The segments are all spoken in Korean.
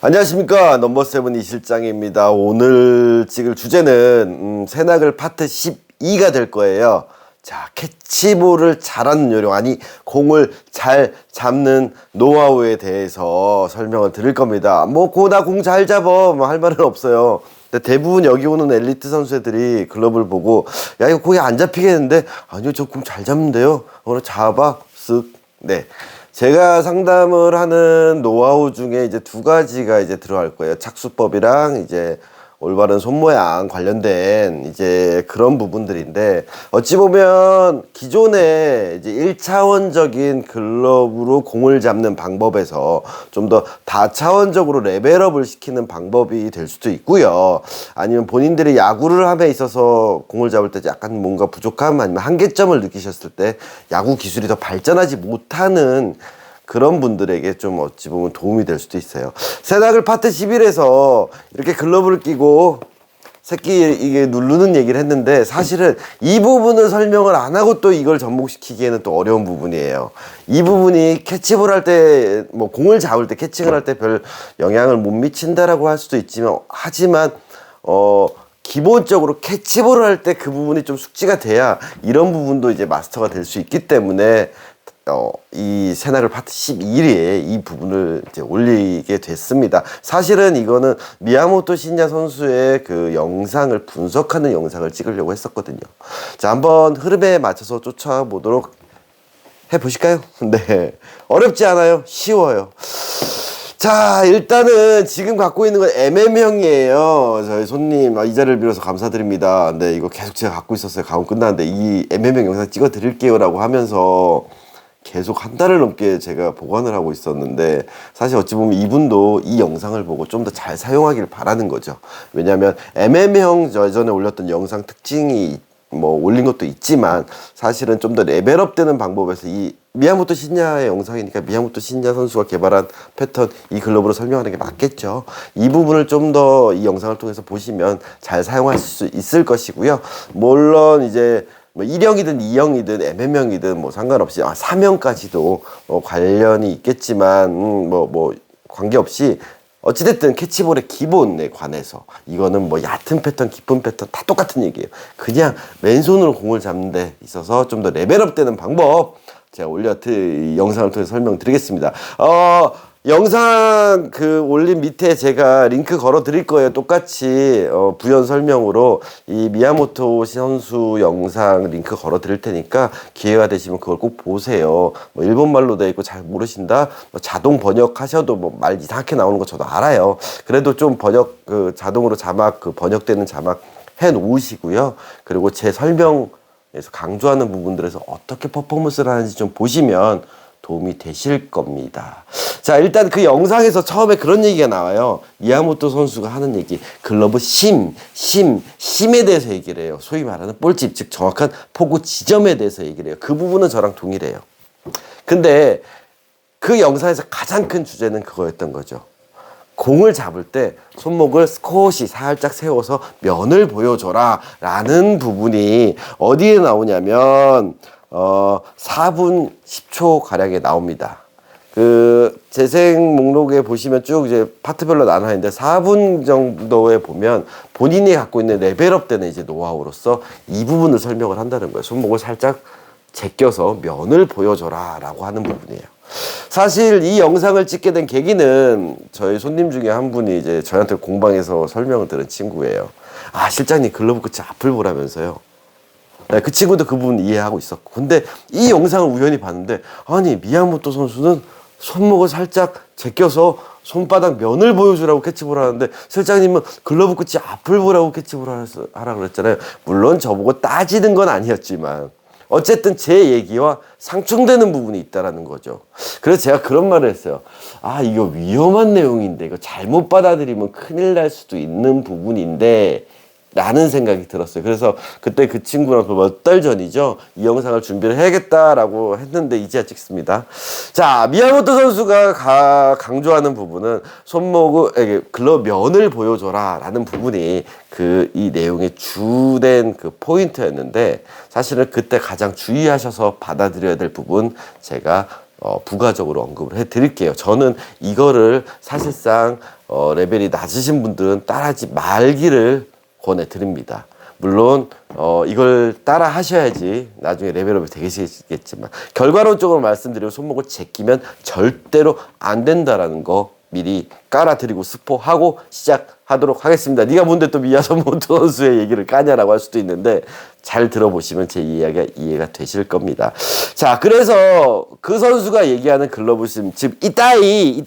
안녕하십니까, 넘버세븐 이실장입니다. 오늘 찍을 주제는 새낙을 파트 12가 될 거예요. 자, 캐치볼을 잘하는 요령, 아니 공을 잘 잡는 노하우에 대해서 설명을 드릴 겁니다. 뭐 나 공 잘 잡어 뭐 할 말은 없어요. 근데 대부분 여기 오는 엘리트 선수들이 글러브를 보고 야, 이거 공이 안 잡히겠는데? 아니요, 저 공 잘 잡는데요. 오늘 잡아 쓱. 네, 제가 상담을 하는 노하우 중에 이제 두 가지가 이제 들어갈 거예요. 착수법이랑 이제 올바른 손 모양 관련된 이제 그런 부분들인데, 어찌 보면 기존에 이제 1차원적인 글러브로 공을 잡는 방법에서 좀 더 다차원적으로 레벨업을 시키는 방법이 될 수도 있고요. 아니면 본인들이 야구를 함에 있어서 공을 잡을 때 약간 뭔가 부족함, 아니면 한계점을 느끼셨을 때 야구 기술이 더 발전하지 못하는 그런 분들에게 좀 어찌 보면 도움이 될 수도 있어요. 새낙을 파트 11에서 이렇게 글러브를 끼고 새끼 이게 누르는 얘기를 했는데, 사실은 이 부분을 설명을 안 하고 또 이걸 접목시키기에는 또 어려운 부분이에요. 이 부분이 캐치볼 할 때, 뭐 공을 잡을 때, 캐칭을 할 때 별 영향을 못 미친다라고 할 수도 있지만, 하지만 기본적으로 캐치볼을 할 때 그 부분이 좀 숙지가 돼야 이런 부분도 이제 마스터가 될 수 있기 때문에 이 새낙을 파트 12일에 이 부분을 이제 올리게 됐습니다. 사실은 이거는 미야모토 신야 선수의 그 영상을 분석하는 영상을 찍으려고 했었거든요. 자, 한번 흐름에 맞춰서 쫓아보도록 해보실까요? 네, 어렵지 않아요. 쉬워요. 자, 일단은 지금 갖고 있는 건 MM형이에요. 저희 손님, 이 자리를 빌어서 감사드립니다. 네, 이거 계속 제가 갖고 있었어요. 가온 끝났는데 이 MM형 영상 찍어 드릴게요 라고 하면서 계속 한 달을 넘게 제가 보관을 하고 있었는데, 사실 어찌 보면 이분도 이 영상을 보고 좀 더 잘 사용하길 바라는 거죠. 왜냐하면 MM형 예전에 올렸던 영상 특징이 뭐 올린 것도 있지만, 사실은 좀 더 레벨업 되는 방법에서 이 미야모토 신야의 영상이니까 미야모토 신야 선수가 개발한 패턴, 이 글러브로 설명하는 게 맞겠죠. 이 부분을 좀 더 이 영상을 통해서 보시면 잘 사용하실 수 있을 것이고요. 물론 이제 뭐 1형이든 2형이든 MM형이든 뭐 상관없이 3형까지도 관련이 있겠지만 뭐 관계없이 어찌됐든 캐치볼의 기본에 관해서 이거는 뭐 얕은 패턴, 깊은 패턴 다 똑같은 얘기예요. 그냥 맨손으로 공을 잡는 데 있어서 좀 더 레벨업 되는 방법, 제가 이 영상을 통해 설명드리겠습니다. 영상 그 올린 밑에 제가 링크 걸어 드릴 거예요. 똑같이 부연 설명으로 이 미야모토 선수 영상 링크 걸어 드릴 테니까 기회가 되시면 그걸 꼭 보세요. 뭐 일본말로 돼 있고 잘 모르신다, 뭐 자동 번역하셔도 뭐 말 이상하게 나오는 거 저도 알아요. 그래도 좀 번역 자동으로 자막 번역되는 자막 해 놓으시고요. 그리고 제 설명에서 강조하는 부분들에서 어떻게 퍼포먼스를 하는지 좀 보시면 도움이 되실 겁니다. 자, 일단 그 영상에서 처음에 그런 얘기가 나와요. 미야모토 선수가 하는 얘기, 글러브 심에 대해서 얘기를 해요. 소위 말하는 볼집, 즉 정확한 포구 지점에 대해서 얘기를 해요. 그 부분은 저랑 동일해요. 근데 그 영상에서 가장 큰 주제는 그거였던 거죠. 공을 잡을 때 손목을 스쿼시 살짝 세워서 면을 보여줘라 라는 부분이 어디에 나오냐면 4분 10초 가량에 나옵니다. 그 재생 목록에 보시면 쭉 이제 파트별로 나눠 있는데 4분 정도에 보면 본인이 갖고 있는 레벨업 되는 이제 노하우로서 이 부분을 설명을 한다는 거예요. 손목을 살짝 제껴서 면을 보여줘라 라고 하는 부분이에요. 사실 이 영상을 찍게 된 계기는 저희 손님 중에 한 분이 이제 저한테 공방에서 설명을 들은 친구예요. 실장님 글러브 끝이 앞을 보라면서요. 네, 그 친구도 그 부분 이해하고 있었고, 근데 이 영상을 우연히 봤는데, 아니 미야모토 선수는 손목을 살짝 제껴서 손바닥 면을 보여주라고 캐치볼 하는데, 실장님은 글러브 끝이 앞을 보라고 캐치볼 하라 그랬잖아요. 물론 저보고 따지는 건 아니었지만 어쨌든 제 얘기와 상충되는 부분이 있다라는 거죠. 그래서 제가 그런 말을 했어요. 이거 위험한 내용인데, 이거 잘못 받아들이면 큰일 날 수도 있는 부분인데 라는 생각이 들었어요. 그래서 그때 그 친구랑 몇 달 전이죠, 이 영상을 준비를 해야겠다라고 했는데 이제야 찍습니다. 자, 미야모토 선수가 강조하는 부분은 손목을 글러브 면을 보여줘라 라는 부분이 이 내용의 주된 그 포인트였는데, 사실은 그때 가장 주의하셔서 받아들여야 될 부분 제가 부가적으로 언급을 해드릴게요. 저는 이거를 사실상 레벨이 낮으신 분들은 따라하지 말기를 권해드립니다. 물론 이걸 따라 하셔야지 나중에 레벨업이 되시겠지만 결과론적으로 말씀드리면 손목을 제끼면 절대로 안 된다라는 거 미리 깔아드리고 스포하고 시작하도록 하겠습니다. 네가 뭔데 또 미야사모토 선수의 얘기를 까냐라고 할 수도 있는데 잘 들어보시면 제 이야기가 이해가 되실 겁니다. 자, 그래서 그 선수가 얘기하는 글러브심, 즉 이따이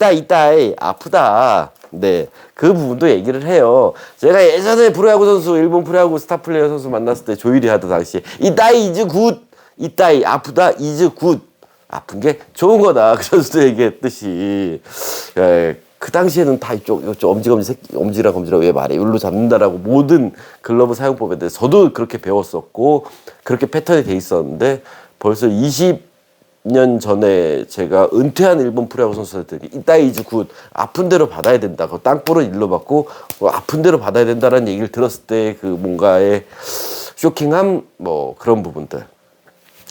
아프다. 네, 그 부분도 얘기를 해요. 제가 예전에 프로야구 선수, 일본 프로야구 스타 플레이어 선수 만났을 때 조일이 하던 당시에 이따이 이즈 굿, 이따이 아프다 이즈 굿, 아픈 게 좋은 거다. 그 선수도 얘기했듯이 그 당시에는 다 이쪽 엄지랑 검지랑 왜 말해 여기로 잡는다라고 모든 글러브 사용법에 대해서 저도 그렇게 배웠었고 그렇게 패턴이 돼 있었는데 벌써 20년 전에 제가 은퇴한 일본 프로야구 선수들이 이따이 이즈 굿, 아픈 대로 받아야 된다. 그 땅볼은 일로 받고 아픈 대로 받아야 된다라는 얘기를 들었을 때 그 뭔가의 쇼킹함 뭐 그런 부분들,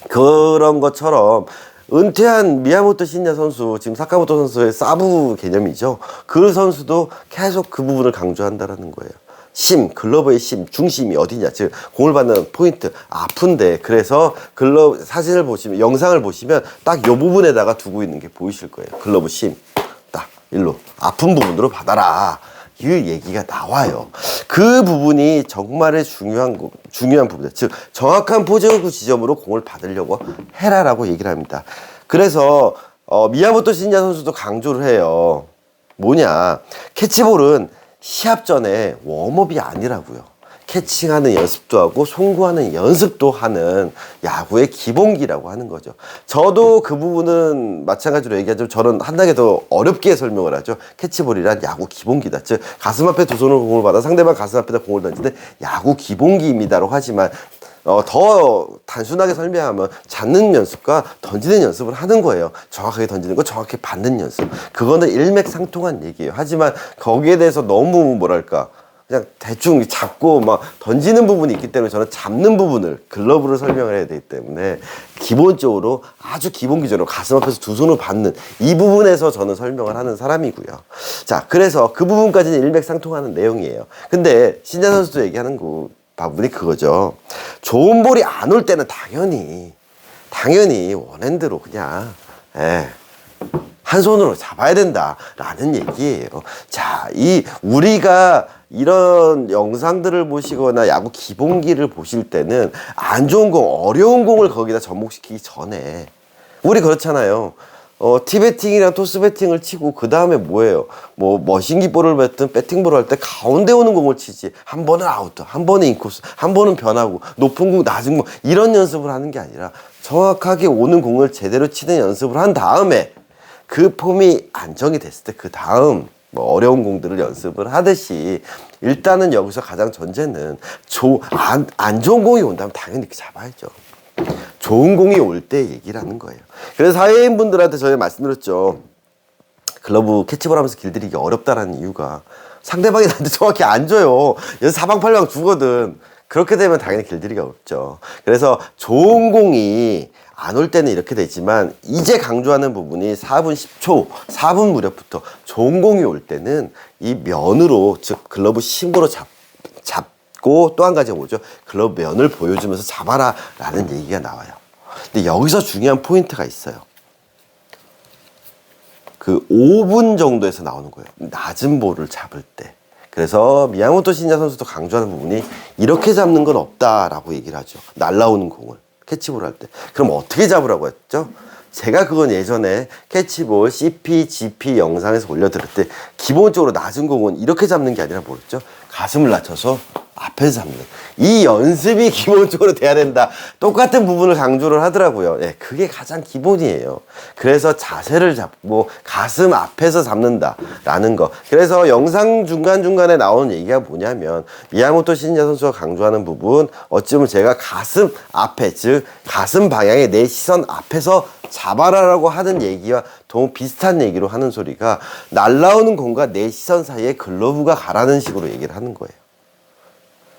그런 것처럼 은퇴한 미야모토 신야 선수, 지금 사카모토 선수의 사부 개념이죠. 그 선수도 계속 그 부분을 강조한다라는 거예요. 글러브의 중심이 어디냐. 즉, 공을 받는 포인트, 아픈데. 그래서 글러브, 사진을 보시면, 영상을 보시면 딱 요 부분에다가 두고 있는 게 보이실 거예요. 글러브 딱, 일로. 아픈 부분으로 받아라. 이 얘기가 나와요. 그 부분이 정말 중요한 부분이에요. 즉, 정확한 포즈 지점으로 공을 받으려고 해라라고 얘기를 합니다. 그래서, 미야모토 신야 선수도 강조를 해요. 뭐냐. 캐치볼은 시합 전에 웜업이 아니라고요. 캐칭하는 연습도 하고 송구하는 연습도 하는 야구의 기본기라고 하는 거죠. 저도 그 부분은 마찬가지로 얘기하자면 저는 한 단계 더 어렵게 설명을 하죠. 캐치볼이란 야구 기본기다. 즉 가슴 앞에 두 손으로 공을 받아 상대방 가슴 앞에다 공을 던지는데 야구 기본기입니다라고 하지만 더 단순하게 설명하면 잡는 연습과 던지는 연습을 하는 거예요. 정확하게 던지는 거, 정확하게 받는 연습. 그거는 일맥상통한 얘기예요. 하지만 거기에 대해서 너무 뭐랄까 그냥 대충 잡고 막 던지는 부분이 있기 때문에 저는 잡는 부분을 글러브를 설명을 해야 되기 때문에 기본적으로 아주 기본 기준으로 가슴 앞에서 두 손을 받는 이 부분에서 저는 설명을 하는 사람이고요. 자, 그래서 그 부분까지는 일맥상통하는 내용이에요. 근데 신야 선수도 얘기하는 부분이 그거죠. 좋은 볼이 안 올 때는 당연히 원핸드로 그냥 한 손으로 잡아야 된다라는 얘기예요. 자, 우리가 이런 영상들을 보시거나 야구 기본기를 보실 때는 안 좋은 공, 어려운 공을 거기다 접목시키기 전에 우리 그렇잖아요. 티배팅이랑 토스 배팅을 치고 그 다음에 뭐예요? 뭐 머신기 볼을 뱉든 배팅볼을 할 때 가운데 오는 공을 치지. 한 번은 아웃, 한 번은 인코스, 한 번은 변하고 높은 공, 낮은 공 이런 연습을 하는 게 아니라 정확하게 오는 공을 제대로 치는 연습을 한 다음에 그 폼이 안정이 됐을 때 그 다음 뭐 어려운 공들을 연습을 하듯이 일단은 여기서 가장 전제는 안 좋은 공이 온다면 당연히 이렇게 잡아야죠. 좋은 공이 올 때 얘기를 하는 거예요. 그래서 사회인분들한테 저희가 말씀드렸죠. 글러브 캐치볼 하면서 길들이기 어렵다라는 이유가 상대방이 나한테 정확히 안 줘요. 여기서 사방팔방 주거든. 그렇게 되면 당연히 길들이기가 어렵죠. 그래서 좋은 공이 안 올 때는 이렇게 되지만 이제 강조하는 부분이 4분 10초, 4분 무렵부터 좋은 공이 올 때는 이 면으로, 즉 글러브 심으로 잡고 또 한 가지가 뭐죠? 글러브 면을 보여주면서 잡아라 라는 얘기가 나와요. 근데 여기서 중요한 포인트가 있어요. 그 5분 정도에서 나오는 거예요. 낮은 볼을 잡을 때. 그래서 미야모토 신야 선수도 강조하는 부분이 이렇게 잡는 건 없다라고 얘기를 하죠. 날라오는 공을 캐치볼 할 때. 그럼 어떻게 잡으라고 했죠? 제가 그건 예전에 캐치볼 CP, GP 영상에서 올려드릴 때 기본적으로 낮은 공은 이렇게 잡는 게 아니라 뭐였죠? 가슴을 낮춰서 앞에서 잡는 이 연습이 기본적으로 돼야 된다. 똑같은 부분을 강조를 하더라고요. 예, 그게 가장 기본이에요. 그래서 자세를 잡고 가슴 앞에서 잡는다라는 거. 그래서 영상 중간중간에 나오는 얘기가 뭐냐면 미야모토 신야 선수가 강조하는 부분, 어찌 보면 제가 가슴 앞에, 즉 가슴 방향의 내 시선 앞에서 잡아라라고 하는 얘기와 너무 비슷한 얘기로 하는 소리가 날라오는 공과 내 시선 사이에 글러브가 가라는 식으로 얘기를 하는 거예요.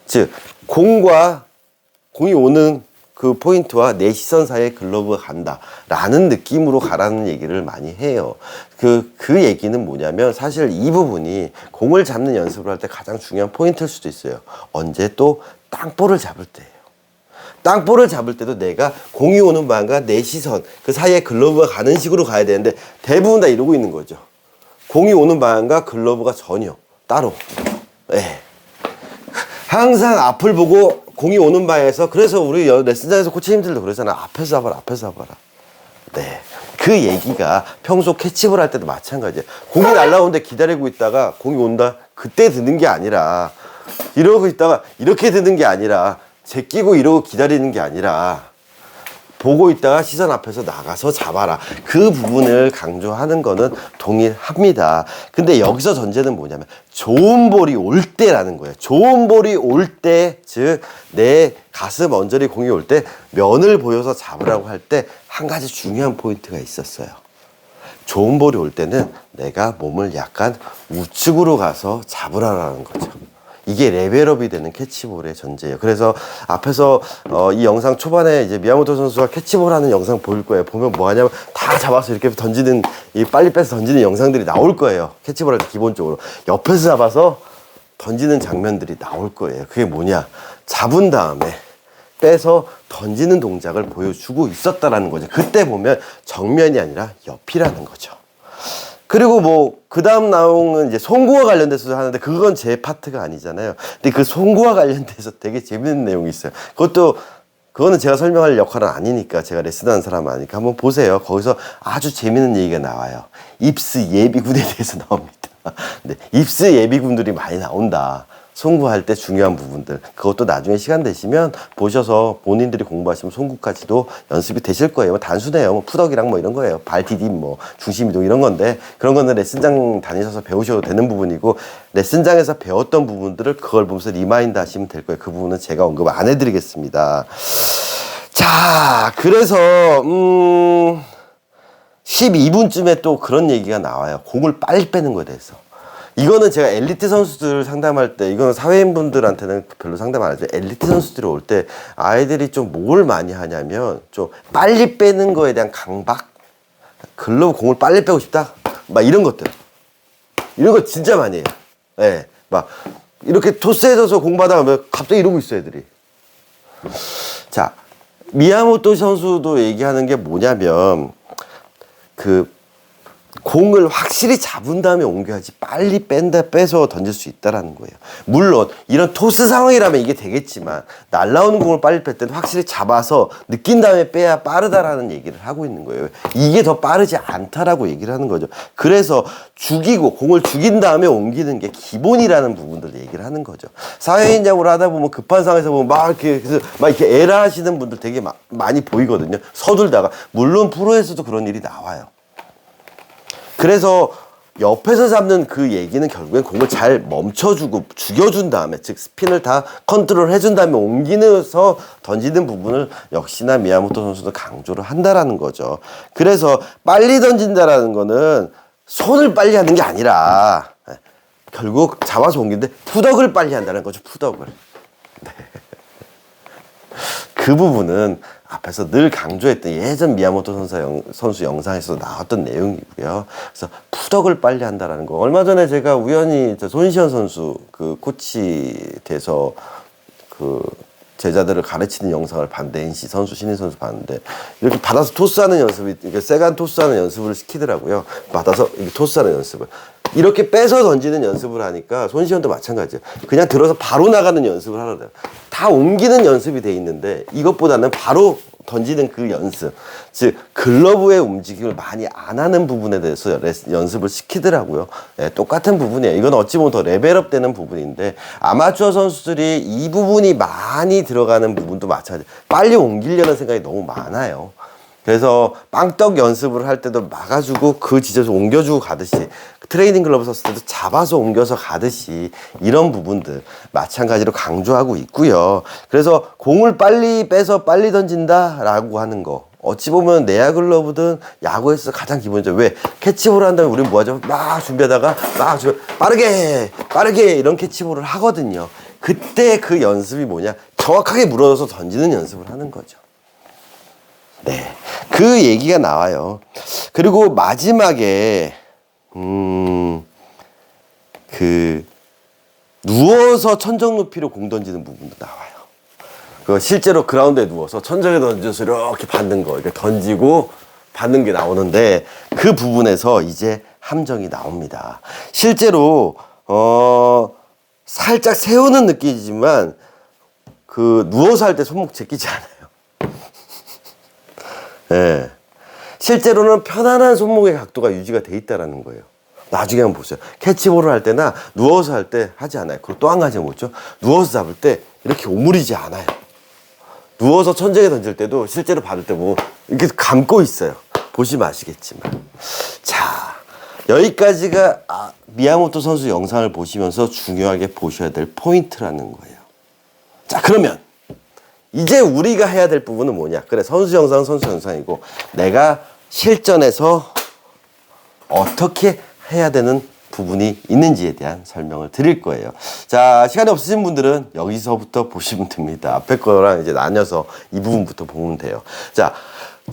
즉 공이 오는 그 포인트와 내 시선 사이에 글러브가 간다 라는 느낌으로 가라는 얘기를 많이 해요. 그 얘기는 뭐냐면 사실 이 부분이 공을 잡는 연습을 할 때 가장 중요한 포인트일 수도 있어요. 언제? 또 땅볼을 잡을 때예요. 땅볼을 잡을 때도 내가 공이 오는 방향과 내 시선 그 사이에 글러브가 가는 식으로 가야 되는데 대부분 다 이러고 있는 거죠. 공이 오는 방향과 글러브가 전혀 따로. 네. 항상 앞을 보고 공이 오는 방향에서, 그래서 우리 레슨장에서 코치님들도 그러잖아. 앞에서 잡아라, 앞에서 잡아라. 네. 그 얘기가 평소 캐치볼 할 때도 마찬가지예요. 공이 날라오는데 기다리고 있다가 공이 온다, 그때 드는 게 아니라, 이러고 있다가 이렇게 드는 게 아니라, 제끼고 이러고 기다리는 게 아니라, 보고 있다가 시선 앞에서 나가서 잡아라. 그 부분을 강조하는 거는 동일합니다. 근데 여기서 전제는 뭐냐면 좋은 볼이 올 때라는 거예요. 좋은 볼이 올 때, 즉 내 가슴 언저리 공이 올 때 면을 보여서 잡으라고 할 때 한 가지 중요한 포인트가 있었어요. 좋은 볼이 올 때는 내가 몸을 약간 우측으로 가서 잡으라라는 거죠. 이게 레벨업이 되는 캐치볼의 전제예요. 그래서 앞에서 이 영상 초반에 이제 미야모토 선수가 캐치볼 하는 영상 보일 거예요. 보면 뭐 하냐면 다 잡아서 이렇게 던지는, 이 빨리 빼서 던지는 영상들이 나올 거예요. 캐치볼 할 때 기본적으로 옆에서 잡아서 던지는 장면들이 나올 거예요. 그게 뭐냐? 잡은 다음에 빼서 던지는 동작을 보여주고 있었다라는 거죠. 그때 보면 정면이 아니라 옆이라는 거죠. 그리고 뭐 그 다음 나온 이제 송구와 관련돼서 하는데 그건 제 파트가 아니잖아요. 근데 그 송구와 관련돼서 되게 재밌는 내용이 있어요. 그거는 제가 설명할 역할은 아니니까, 제가 레슨하는 사람 아니니까 한번 보세요. 거기서 아주 재밌는 얘기가 나와요. 입스 예비군에 대해서 나옵니다. 근데 입스 예비군들이 많이 나온다. 송구할 때 중요한 부분들, 그것도 나중에 시간 되시면 보셔서 본인들이 공부하시면 송구까지도 연습이 되실 거예요. 뭐 단순해요. 뭐 푸덕이랑 뭐 이런 거예요. 발 디딤, 뭐 중심 이동 이런 건데, 그런 거는 레슨장 다니셔서 배우셔도 되는 부분이고, 레슨장에서 배웠던 부분들을 그걸 보면서 리마인드 하시면 될 거예요. 그 부분은 제가 언급 안 해드리겠습니다. 자, 그래서 12분쯤에 또 그런 얘기가 나와요. 공을 빨리 빼는 거에 대해서. 이거는 제가 엘리트 선수들 상담할 때, 이거는 사회인분들한테는 별로 상담 안 하죠. 엘리트 선수들이 올 때 아이들이 좀 뭘 많이 하냐면, 좀 빨리 빼는 거에 대한 강박, 글러브 공을 빨리 빼고 싶다, 막 이런 것들, 이런 거 진짜 많이 해요. 예, 네, 막 이렇게 토스해져서 공 받아가면 갑자기 이러고 있어 애들이. 자, 미야모토 선수도 얘기하는 게 뭐냐면, 공을 확실히 잡은 다음에 옮겨야지 빨리 빼서 던질 수 있다라는 거예요. 물론 이런 토스 상황이라면 이게 되겠지만, 날라오는 공을 빨리 뺄 때는 확실히 잡아서 느낀 다음에 빼야 빠르다라는 얘기를 하고 있는 거예요. 이게 더 빠르지 않다라고 얘기를 하는 거죠. 그래서 공을 죽인 다음에 옮기는 게 기본이라는 부분들을 얘기를 하는 거죠. 사회인 야구를 하다 보면 급한 상황에서 보면 막 이렇게 에라 하시는 분들 되게 많이 보이거든요. 서둘다가. 물론 프로에서도 그런 일이 나와요. 그래서 옆에서 잡는 그 얘기는 결국엔 공을 잘 멈춰주고 죽여준 다음에, 즉 스핀을 다 컨트롤 해준 다음에 옮기면서 던지는 부분을 역시나 미야모토 선수도 강조를 한다라는 거죠. 그래서 빨리 던진다라는 거는 손을 빨리 하는 게 아니라 결국 잡아서 옮기는데 푸덕을 빨리 한다는 거죠. 푸덕을. 네. 그 부분은 앞에서 늘 강조했던 예전 미야모토 선수 영상에서 나왔던 내용이고요. 그래서 푸덕을 빨리 한다라는 거. 얼마 전에 제가 우연히 손시현 선수 그 코치 돼서 그 제자들을 가르치는 영상을 봤는데, NC 선수, 신인 선수 봤는데, 이렇게 받아서 토스하는 연습이, 이렇게 세간 토스하는 연습을 시키더라고요. 받아서 이렇게 토스하는 연습을. 이렇게 빼서 던지는 연습을 하니까 손시현도 마찬가지예요. 그냥 들어서 바로 나가는 연습을 하려고. 다 옮기는 연습이 돼 있는데 이것보다는 바로 던지는 그 연습, 즉 글러브의 움직임을 많이 안 하는 부분에 대해서 연습을 시키더라고요. 네, 똑같은 부분이에요. 이건 어찌 보면 더 레벨업 되는 부분인데, 아마추어 선수들이 이 부분이 많이 들어가는 부분도 마찬가지예요. 빨리 옮기려는 생각이 너무 많아요. 그래서 빵떡 연습을 할 때도 막아주고 그 지점에서 옮겨주고 가듯이, 트레이닝 글러브 썼을 때도 잡아서 옮겨서 가듯이, 이런 부분들 마찬가지로 강조하고 있고요. 그래서 공을 빨리 빼서 빨리 던진다라고 하는 거, 어찌 보면 내야 글러브든 야구에서 가장 기본이죠. 왜? 캐치볼을 한다면 우리는 뭐 하죠? 막 준비하다가 빠르게 이런 캐치볼을 하거든요. 그때 그 연습이 뭐냐? 정확하게 물어서 던지는 연습을 하는 거죠. 네. 그 얘기가 나와요. 그리고 마지막에, 누워서 천정 높이로 공 던지는 부분도 나와요. 그 실제로 그라운드에 누워서 천정에 던져서 이렇게 받는 거, 이렇게 던지고 받는 게 나오는데 그 부분에서 이제 함정이 나옵니다. 실제로, 살짝 세우는 느낌이지만 그 누워서 할 때 손목 제끼지 않아요. 네. 실제로는 편안한 손목의 각도가 유지가 돼 있다는 거예요. 나중에 한번 보세요. 캐치볼을 할 때나 누워서 할 때 하지 않아요. 그리고 또 한 가지 뭐죠? 누워서 잡을 때 이렇게 오므리지 않아요. 누워서 천정에 던질 때도 실제로 받을 때 뭐 이렇게 감고 있어요. 보시면 아시겠지만. 자, 여기까지가 미야모토 선수 영상을 보시면서 중요하게 보셔야 될 포인트라는 거예요. 자, 그러면 이제 우리가 해야 될 부분은 뭐냐? 그래, 선수 영상은 선수 영상이고 내가 실전에서 어떻게 해야 되는 부분이 있는지에 대한 설명을 드릴 거예요. 자, 시간이 없으신 분들은 여기서부터 보시면 됩니다. 앞에 거랑 이제 나뉘어서 이 부분부터 보면 돼요. 자,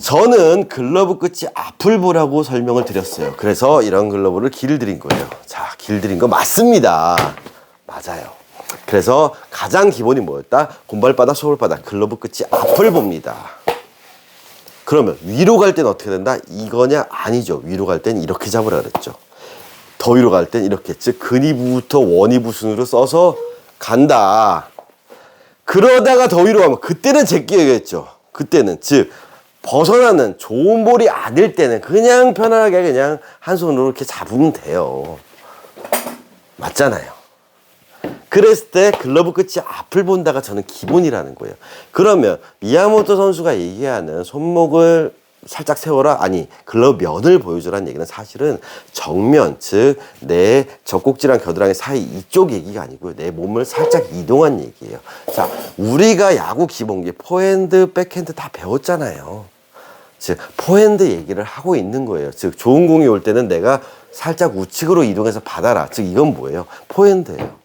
저는 글러브 끝이 앞을 보라고 설명을 드렸어요. 그래서 이런 글러브를 길들인 거예요. 자, 길들인 거 맞습니다. 맞아요. 그래서 가장 기본이 뭐였다? 곰발바닥, 소울바닥, 글러브 끝이 앞을 봅니다. 그러면 위로 갈 땐 어떻게 된다? 이거냐? 아니죠. 위로 갈 땐 이렇게 잡으라 그랬죠. 더 위로 갈 땐 이렇게, 즉 근위부부터 원위부 순으로 써서 간다. 그러다가 더 위로 가면 그때는 제끼겠죠. 그때는, 즉 벗어나는 좋은 볼이 아닐 때는 그냥 편하게 그냥 한 손으로 이렇게 잡으면 돼요. 맞잖아요. 그랬을 때 글러브 끝이 앞을 본다가 저는 기본이라는 거예요. 그러면 미야모토 선수가 얘기하는 손목을 살짝 세워라, 아니 글러브 면을 보여주라는 얘기는 사실은 정면, 즉 내 젖꼭지랑 겨드랑이 사이 이쪽 얘기가 아니고요. 내 몸을 살짝 이동한 얘기예요. 자, 우리가 야구 기본기 포핸드, 백핸드 다 배웠잖아요. 즉 포핸드 얘기를 하고 있는 거예요. 즉 좋은 공이 올 때는 내가 살짝 우측으로 이동해서 받아라. 즉 이건 뭐예요? 포핸드예요.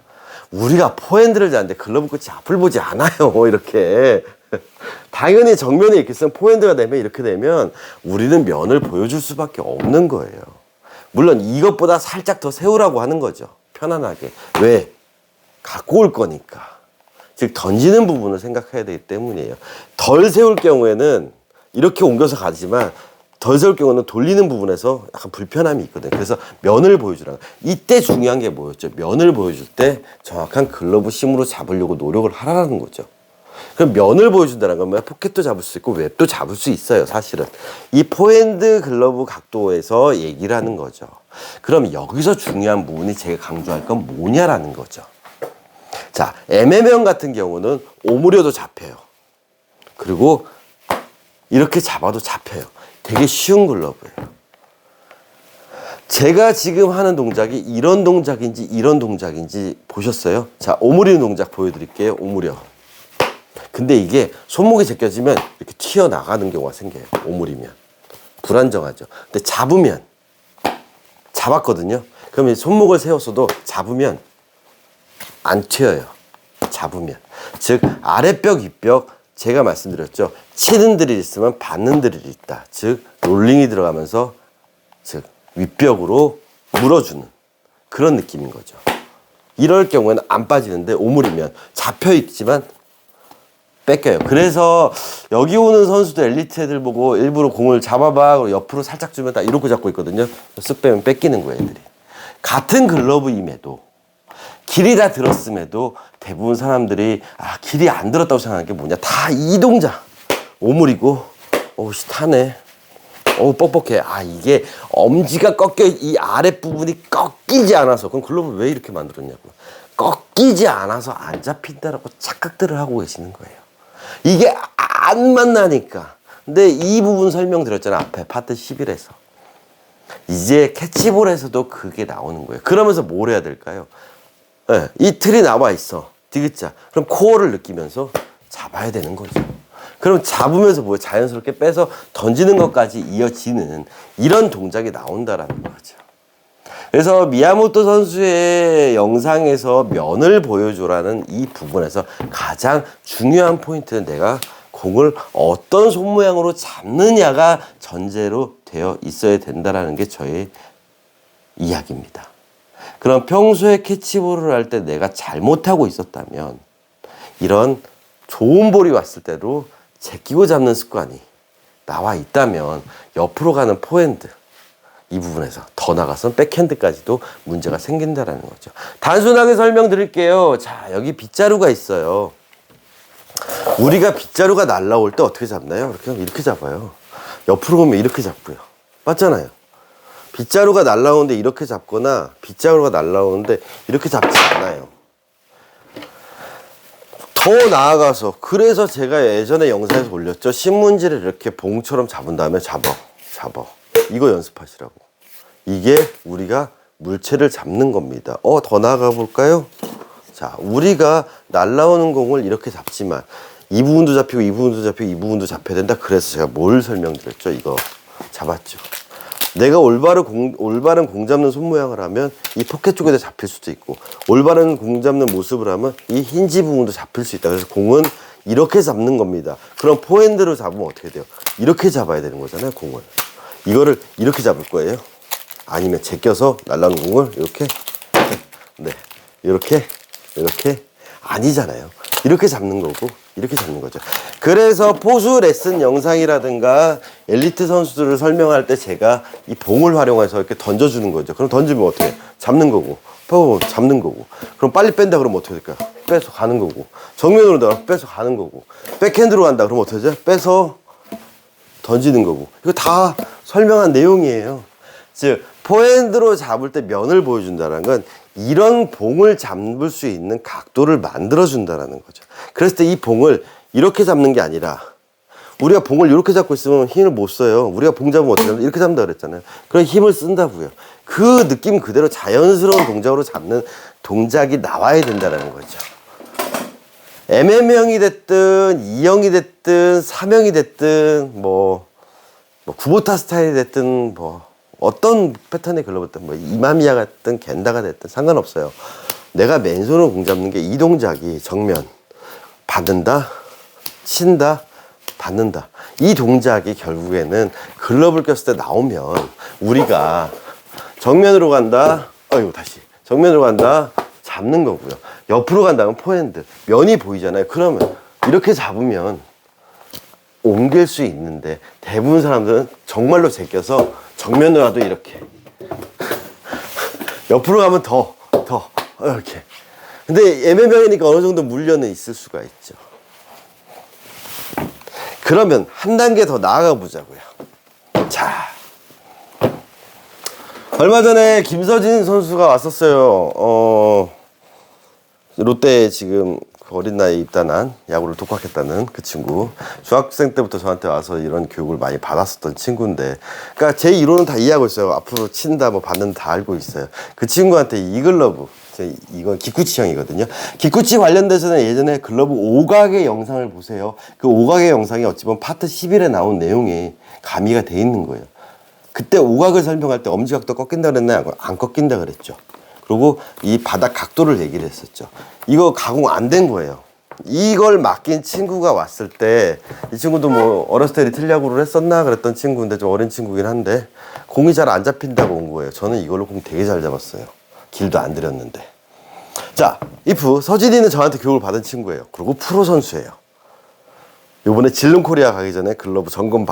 우리가 포핸드를 잡는데 글러브 끝이 앞을 보지 않아요. 이렇게. 당연히 정면에 이렇게 쓰면 포핸드가 되면 이렇게 되면 우리는 면을 보여줄 수밖에 없는 거예요. 물론 이것보다 살짝 더 세우라고 하는 거죠. 편안하게. 왜? 갖고 올 거니까. 즉 던지는 부분을 생각해야 되기 때문이에요. 덜 세울 경우에는 이렇게 옮겨서 가지만 덜 세울 경우는 돌리는 부분에서 약간 불편함이 있거든요. 그래서 면을 보여주라. 이때 중요한 게 뭐였죠? 면을 보여줄 때 정확한 글러브 심으로 잡으려고 노력을 하라는 거죠. 그럼 면을 보여준다는 건 뭐야? 포켓도 잡을 수 있고 웹도 잡을 수 있어요. 사실은 이 포핸드 글러브 각도에서 얘기를 하는 거죠. 그럼 여기서 중요한 부분이 제가 강조할 건 뭐냐라는 거죠. 자, MMA 같은 경우는 오므려도 잡혀요. 그리고 이렇게 잡아도 잡혀요. 되게 쉬운 글러브예요. 제가 지금 하는 동작이 이런 동작인지 이런 동작인지 보셨어요? 자, 오므리는 동작 보여드릴게요. 오므려. 근데 이게 손목이 제껴지면 이렇게 튀어나가는 경우가 생겨요. 오므리면. 불안정하죠. 근데 잡으면, 잡았거든요. 그러면 손목을 세웠어도 잡으면 안 튀어요. 잡으면. 즉 아랫벽, 윗벽, 제가 말씀드렸죠. 치는 드릴이 있으면 받는 드릴이 있다. 즉 롤링이 들어가면서 즉 윗벽으로 물어주는 그런 느낌인 거죠. 이럴 경우에는 안 빠지는데 오므리면 잡혀 있지만 뺏겨요. 그래서 여기 오는 선수들 엘리트 애들 보고 일부러 공을 잡아봐 그리고 옆으로 살짝 주면 다 이러고 잡고 있거든요. 쓱 빼면 뺏기는 거예요, 애들이. 같은 글러브임에도 길이 다 들었음에도 대부분 사람들이 길이 안 들었다고 생각하는 게 뭐냐, 다 이 동작. 오므리고 씨 타네, 뻑뻑해. 이게 엄지가 꺾여, 이 아랫부분이 꺾이지 않아서. 그럼 글러브를 왜 이렇게 만들었냐고. 꺾이지 않아서 안 잡힌다라고 착각들을 하고 계시는 거예요. 이게 안 만나니까. 근데 이 부분 설명드렸잖아, 앞에 파트 11에서. 이제 캐치볼에서도 그게 나오는 거예요. 그러면서 뭘 해야 될까요? 네, 이 틀이 나와 있어. 디귿자. 그럼 코어를 느끼면서 잡아야 되는 거죠. 그럼 잡으면서 뭐예요? 자연스럽게 빼서 던지는 것까지 이어지는 이런 동작이 나온다라는 거죠. 그래서 미야모토 선수의 영상에서 면을 보여줘라는 이 부분에서 가장 중요한 포인트는 내가 공을 어떤 손 모양으로 잡느냐가 전제로 되어 있어야 된다라는 게 저의 이야기입니다. 그럼 평소에 캐치볼을 할 때 내가 잘못하고 있었다면 이런 좋은 볼이 왔을 때도 제끼고 잡는 습관이 나와 있다면 옆으로 가는 포핸드 이 부분에서 더 나가선 백핸드까지도 문제가 생긴다라는 거죠. 단순하게 설명드릴게요. 자, 여기 빗자루가 있어요. 우리가 빗자루가 날라올 때 어떻게 잡나요? 이렇게 잡아요. 옆으로 보면 이렇게 잡고요. 맞잖아요. 빗자루가 날라오는데 이렇게 잡거나 빗자루가 날라오는데 이렇게 잡지 않아요. 더 나아가서 그래서 제가 예전에 영상에서 올렸죠. 신문지를 이렇게 봉처럼 잡은 다음에 잡아. 이거 연습하시라고. 이게 우리가 물체를 잡는 겁니다. 더 나아가 볼까요? 자, 우리가 날라오는 공을 이렇게 잡지만 이 부분도 잡히고 이 부분도 잡히고 이 부분도 잡혀야 된다. 그래서 제가 뭘 설명드렸죠? 이거 잡았죠. 내가 올바른 공 잡는 손 모양을 하면 이 포켓 쪽에다 잡힐 수도 있고 올바른 공 잡는 모습을 하면 이 힌지 부분도 잡힐 수 있다. 그래서 공은 이렇게 잡는 겁니다. 그럼 포핸드로 잡으면 어떻게 돼요? 이렇게 잡아야 되는 거잖아요, 공을. 이거를 이렇게 잡을 거예요. 아니면 제껴서 날라오는 공을 이렇게 네, 이렇게 아니잖아요. 이렇게 잡는 거고 이렇게 잡는 거죠. 그래서 포수 레슨 영상이라든가 엘리트 선수들을 설명할 때 제가 이 봉을 활용해서 이렇게 던져주는 거죠. 그럼 던지면 어떻게 해? 잡는 거고 잡는 거고 그럼 빨리 뺀다 그러면 어떻게 될까요? 빼서 가는 거고 정면으로 나가 빼서 가는 거고 백핸드로 간다 그러면 어떻게 되죠? 빼서 던지는 거고 이거 다 설명한 내용이에요. 즉 포핸드로 잡을 때 면을 보여준다는 건 이런 봉을 잡을 수 있는 각도를 만들어준다는 거죠. 그랬을 때 이 봉을 이렇게 잡는 게 아니라 우리가 봉을 이렇게 잡고 있으면 힘을 못 써요. 우리가 봉 잡으면 어떻게 하냐? 이렇게 잡는다 그랬잖아요. 그럼 힘을 쓴다고요. 그 느낌 그대로 자연스러운 동작으로 잡는 동작이 나와야 된다는 거죠. MM형이 됐든 2형이 됐든 3형이 됐든 뭐 구보타 스타일이 됐든 어떤 패턴의 글러브든 이마미야 같든 겐다가 됐든 상관없어요. 내가 맨손으로 공 잡는 게 이 동작이 정면 받는다 친다 받는다 이 동작이 결국에는 글러브를 꼈을 때 나오면 우리가 정면으로 간다 다시 정면으로 간다 잡는 거고요. 옆으로 간다면 포핸드 면이 보이잖아요. 그러면 이렇게 잡으면 옮길 수 있는데 대부분 사람들은 정말로 제껴서 정면으로 가도 이렇게 옆으로 가면 더 이렇게. 근데 MM형이니까 어느 정도 물려는 있을 수가 있죠. 그러면 한 단계 더 나아가 보자고요. 자, 얼마 전에 김서진 선수가 왔었어요. 롯데에 지금 어린 나이에 입단한 야구를 독학했다는 그 친구. 중학생 때부터 저한테 와서 이런 교육을 많이 받았었던 친구인데, 그러니까 제 이론은 다 이해하고 있어요. 앞으로 친다 받는다 다 알고 있어요. 그 친구한테 이 글러브, 이건 기쿠치형이거든요. 기쿠치 관련돼서는 예전에 글러브 오각의 영상을 보세요. 그 오각의 영상이 어찌 보면 파트 11에 나온 내용이 가미가 돼 있는 거예요. 그때 오각을 설명할 때 엄지각도 꺾인다 그랬나요? 안 꺾인다 그랬죠. 그리고 이 바닥 각도를 얘기를 했었죠. 이거 가공 안 된 거예요. 이걸 맡긴 친구가 왔을 때, 이 친구도 어렸을 때 리틀 야구를 했었나 그랬던 친구인데 좀 어린 친구긴 한데 공이 잘 안 잡힌다고 온 거예요. 저는 이걸로 공 되게 잘 잡았어요. 길도 안 들였는데. 자, 이프 서진이는 저한테 교육을 받은 친구예요. 그리고 프로 선수예요. 요번에 질릉코리아 가기 전에 글러브 점검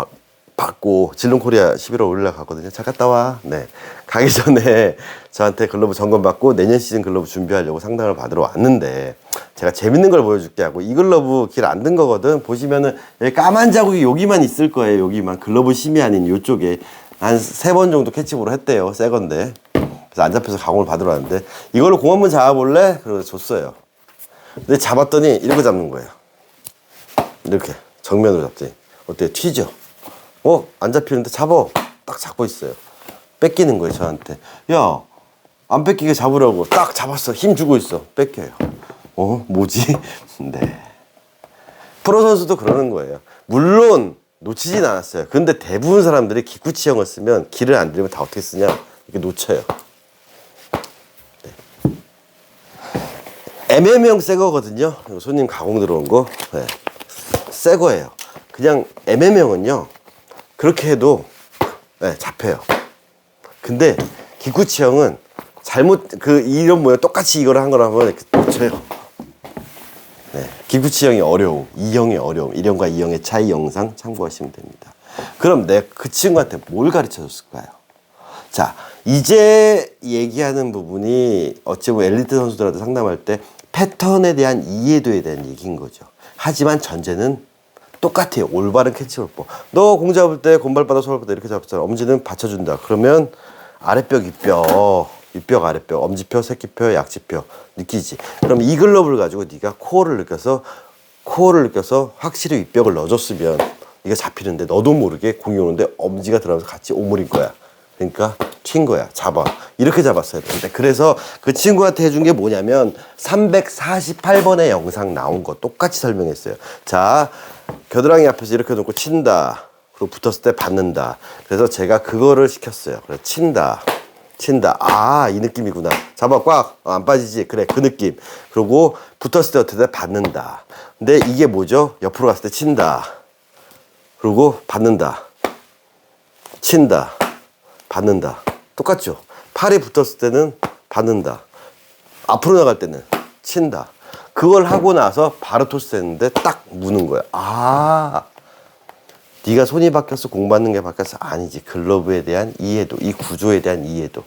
받고 질릉코리아 11월 5일 날 가거든요. 잘 갔다 와. 네. 가기 전에 저한테 글러브 점검 받고 내년 시즌 글러브 준비하려고 상담을 받으러 왔는데 제가 재밌는 걸 보여줄게 하고 이 글러브 길 안 든 거거든. 보시면은 여기 까만 자국이 여기만 있을 거예요. 여기만. 글러브 심이 아닌 요쪽에 한 3번 정도 캐치볼을 했대요. 새 건데. 그래서 안 잡혀서 가공을 받으러 왔는데 이걸로 공 한번 잡아볼래? 그래서 줬어요. 근데 잡았더니 이렇게 잡는 거예요. 이렇게 정면으로 잡지. 어때요? 튀죠? 안 잡히는데 잡어. 딱 잡고 있어요. 뺏기는 거예요, 저한테. 야, 안 뺏기게 잡으라고. 딱 잡았어. 힘 주고 있어. 뺏겨요. 뭐지? 네. 프로 선수도 그러는 거예요. 물론 놓치진 않았어요. 근데 대부분 사람들이 기쿠치형을 쓰면 길을 안 들이면 다 어떻게 쓰냐? 이렇게 놓쳐요. 네. MM형 새 거거든요. 손님 가공 들어온 거. 네. 새 거예요. 그냥 MM형은요 그렇게 해도 네, 잡혀요. 근데 기쿠치형은 잘못 이런 모양 똑같이 이걸 한 거라면 못 쳐요. 네, 기쿠치형이 어려움, E형의 어려움, 1형과 2형의 차이 영상 참고하시면 됩니다. 그럼 내가 그 친구한테 뭘 가르쳐 줬을까요? 자, 이제 얘기하는 부분이 어찌 보면 엘리트 선수들한테 상담할 때 패턴에 대한 이해도에 대한 얘기인 거죠. 하지만 전제는 똑같아요. 올바른 캐치볼법. 너 공 잡을 때 곰발바닥 소발바닥 이렇게 잡았잖아. 엄지는 받쳐준다. 그러면 아랫뼈, 윗뼈, 아랫뼈, 엄지뼈, 새끼뼈, 약지뼈 느끼지. 그럼 이 글러브를 가지고 네가 코어를 느껴서 확실히 윗벽을 넣어줬으면 네가 잡히는데 너도 모르게 공이 오는데 엄지가 들어가면서 같이 오므린 거야. 그러니까 튄 거야. 잡아. 이렇게 잡았어야 되는데. 그래서 그 친구한테 해준 게 뭐냐면 348번의 영상 나온 거 똑같이 설명했어요. 자, 겨드랑이 앞에서 이렇게 놓고 친다. 그리고 붙었을 때 받는다. 그래서 제가 그거를 시켰어요. 그래서 친다. 아, 이 느낌이구나. 잡아 꽉. 안 빠지지. 그래, 그 느낌. 그리고 붙었을 때 어떻게 돼? 받는다. 근데 이게 뭐죠? 옆으로 갔을 때 친다. 그리고 받는다. 친다. 받는다. 똑같죠? 팔이 붙었을 때는 받는다. 앞으로 나갈 때는 친다. 그걸 하고 나서 바로 토스했는데 딱 무는 거야. 아, 네가 손이 바뀌었어, 공 받는 게 바뀌었어? 아니지. 글러브에 대한 이해도, 이 구조에 대한 이해도.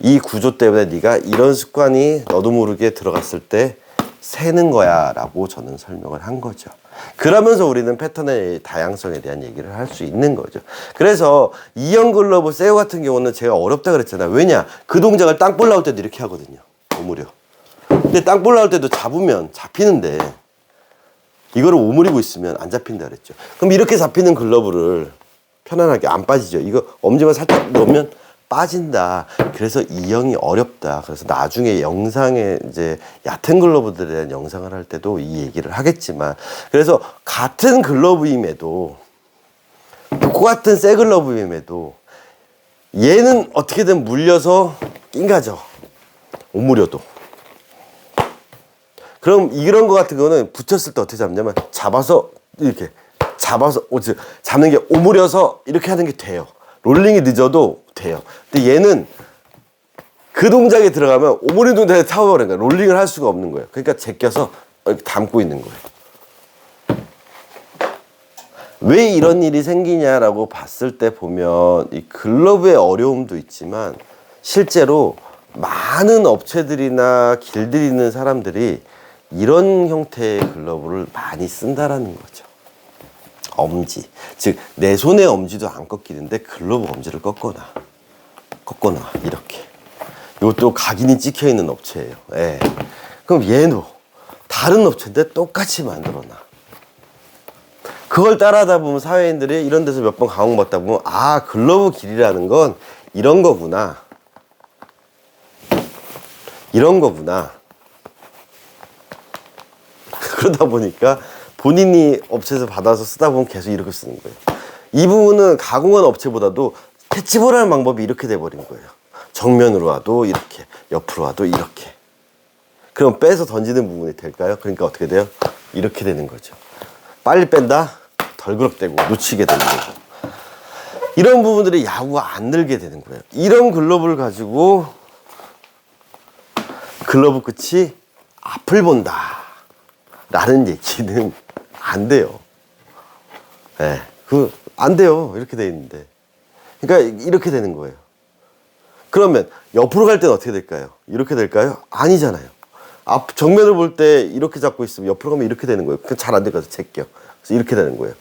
이 구조 때문에 네가 이런 습관이 너도 모르게 들어갔을 때 새는 거야 라고 저는 설명을 한 거죠. 그러면서 우리는 패턴의 다양성에 대한 얘기를 할 수 있는 거죠. 그래서 이형 글러브 세오 같은 경우는 제가 어렵다 그랬잖아요. 왜냐? 그 동작을 땅볼 나올 때도 이렇게 하거든요. 오므려. 근데 땅볼 나올 때도 잡으면 잡히는데 이거를 오므리고 있으면 안 잡힌다 그랬죠. 그럼 이렇게 잡히는 글러브를 편안하게 안 빠지죠. 이거 엄지만 살짝 넣으면 빠진다. 그래서 이형이 어렵다. 그래서 나중에 영상에 이제 얕은 글러브들에 대한 영상을 할 때도 이 얘기를 하겠지만, 그래서 같은 글러브임에도, 똑같은 새 글러브임에도 얘는 어떻게든 물려서 낑가죠. 오므려도. 그럼 이런 거 같은 거는 붙였을 때 어떻게 잡냐면 잡아서 이렇게 잡는 게 오므려서 이렇게 하는 게 돼요. 롤링이 늦어도 돼요. 근데 얘는 그 동작에 들어가면 오므린 동작에 타워버린 거야. 롤링을 할 수가 없는 거예요. 그러니까 제껴서 이렇게 담고 있는 거예요. 왜 이런 일이 생기냐라고 봤을 때 보면 이 글러브의 어려움도 있지만 실제로 많은 업체들이나 길들이 있는 사람들이 이런 형태의 글러브를 많이 쓴다라는 거죠. 엄지. 즉, 내 손의 엄지도 안 꺾이는데 글러브 엄지를 꺾거나, 이렇게. 이것도 각인이 찍혀 있는 업체예요. 예. 그럼 얘도 다른 업체인데 똑같이 만들어놔. 그걸 따라하다 보면 사회인들이 이런 데서 몇 번 감흥받다 보면, 아, 글러브 길이라는 건 이런 거구나. 그러다 보니까 본인이 업체에서 받아서 쓰다 보면 계속 이렇게 쓰는 거예요. 이 부분은 가공한 업체보다도 캐치볼하는 방법이 이렇게 돼버린 거예요. 정면으로 와도 이렇게, 옆으로 와도 이렇게. 그럼 빼서 던지는 부분이 될까요? 그러니까 어떻게 돼요? 이렇게 되는 거죠. 빨리 뺀다? 덜그럭대고 놓치게 되는 거죠. 이런 부분들이 야구가 안 늘게 되는 거예요. 이런 글러브를 가지고 글러브 끝이 앞을 본다 라는 얘기는 안 돼요. 예, 안 돼요. 이렇게 돼 있는데. 그러니까 이렇게 되는 거예요. 그러면 옆으로 갈 때는 어떻게 될까요? 이렇게 될까요? 아니잖아요. 정면을 볼 때 이렇게 잡고 있으면 옆으로 가면 이렇게 되는 거예요. 잘 안 될 것 같아서 제껴. 그래서 이렇게 되는 거예요.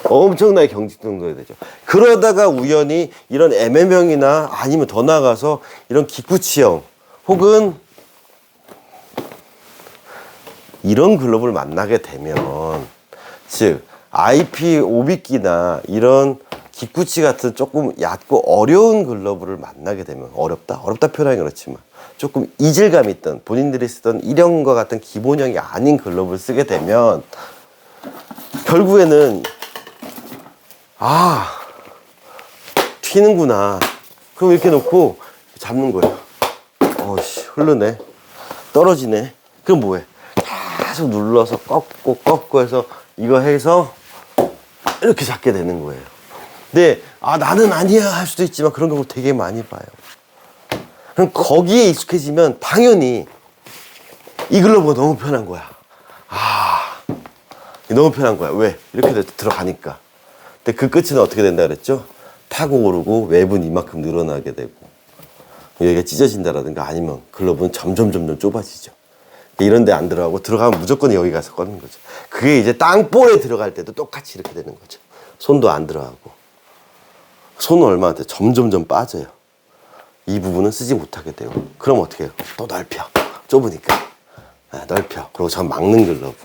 엄청나게 경직정도가 되죠. 그러다가 우연히 이런 MM형이나 아니면 더 나아가서 이런 기쿠치형 혹은 이런 글러브를 만나게 되면, 즉 IP 오비끼나 이런 기쿠치 같은 조금 얕고 어려운 글러브를 만나게 되면, 어렵다 표현하기 그렇지만 조금 이질감 있던, 본인들이 쓰던 일형과 같은 기본형이 아닌 글러브를 쓰게 되면 결국에는 튀는구나. 그럼 이렇게 놓고 잡는 거예요. 흐르네, 떨어지네. 그럼 뭐해? 계속 눌러서 꺾고 해서 이거 해서 이렇게 잡게 되는 거예요. 근데 나는 아니야 할 수도 있지만 그런 경우 되게 많이 봐요. 그럼 거기에 익숙해지면 당연히 이 글러브가 너무 편한 거야. 너무 편한 거야. 왜? 이렇게 들어가니까. 근데 그 끝은 어떻게 된다 그랬죠? 타고 오르고 웹은 이만큼 늘어나게 되고 여기가 찢어진다라든가 아니면 글러브는 점점 좁아지죠. 이런 데 안 들어가고 들어가면 무조건 여기 가서 꺼는 거죠. 그게 이제 땅볼에 들어갈 때도 똑같이 이렇게 되는 거죠. 손도 안 들어가고 손은 얼마나 돼? 점점 빠져요. 이 부분은 쓰지 못하게 되고 그럼 어떻게 해요? 또 넓혀. 좁으니까 넓혀. 그리고 전 막는 글러브.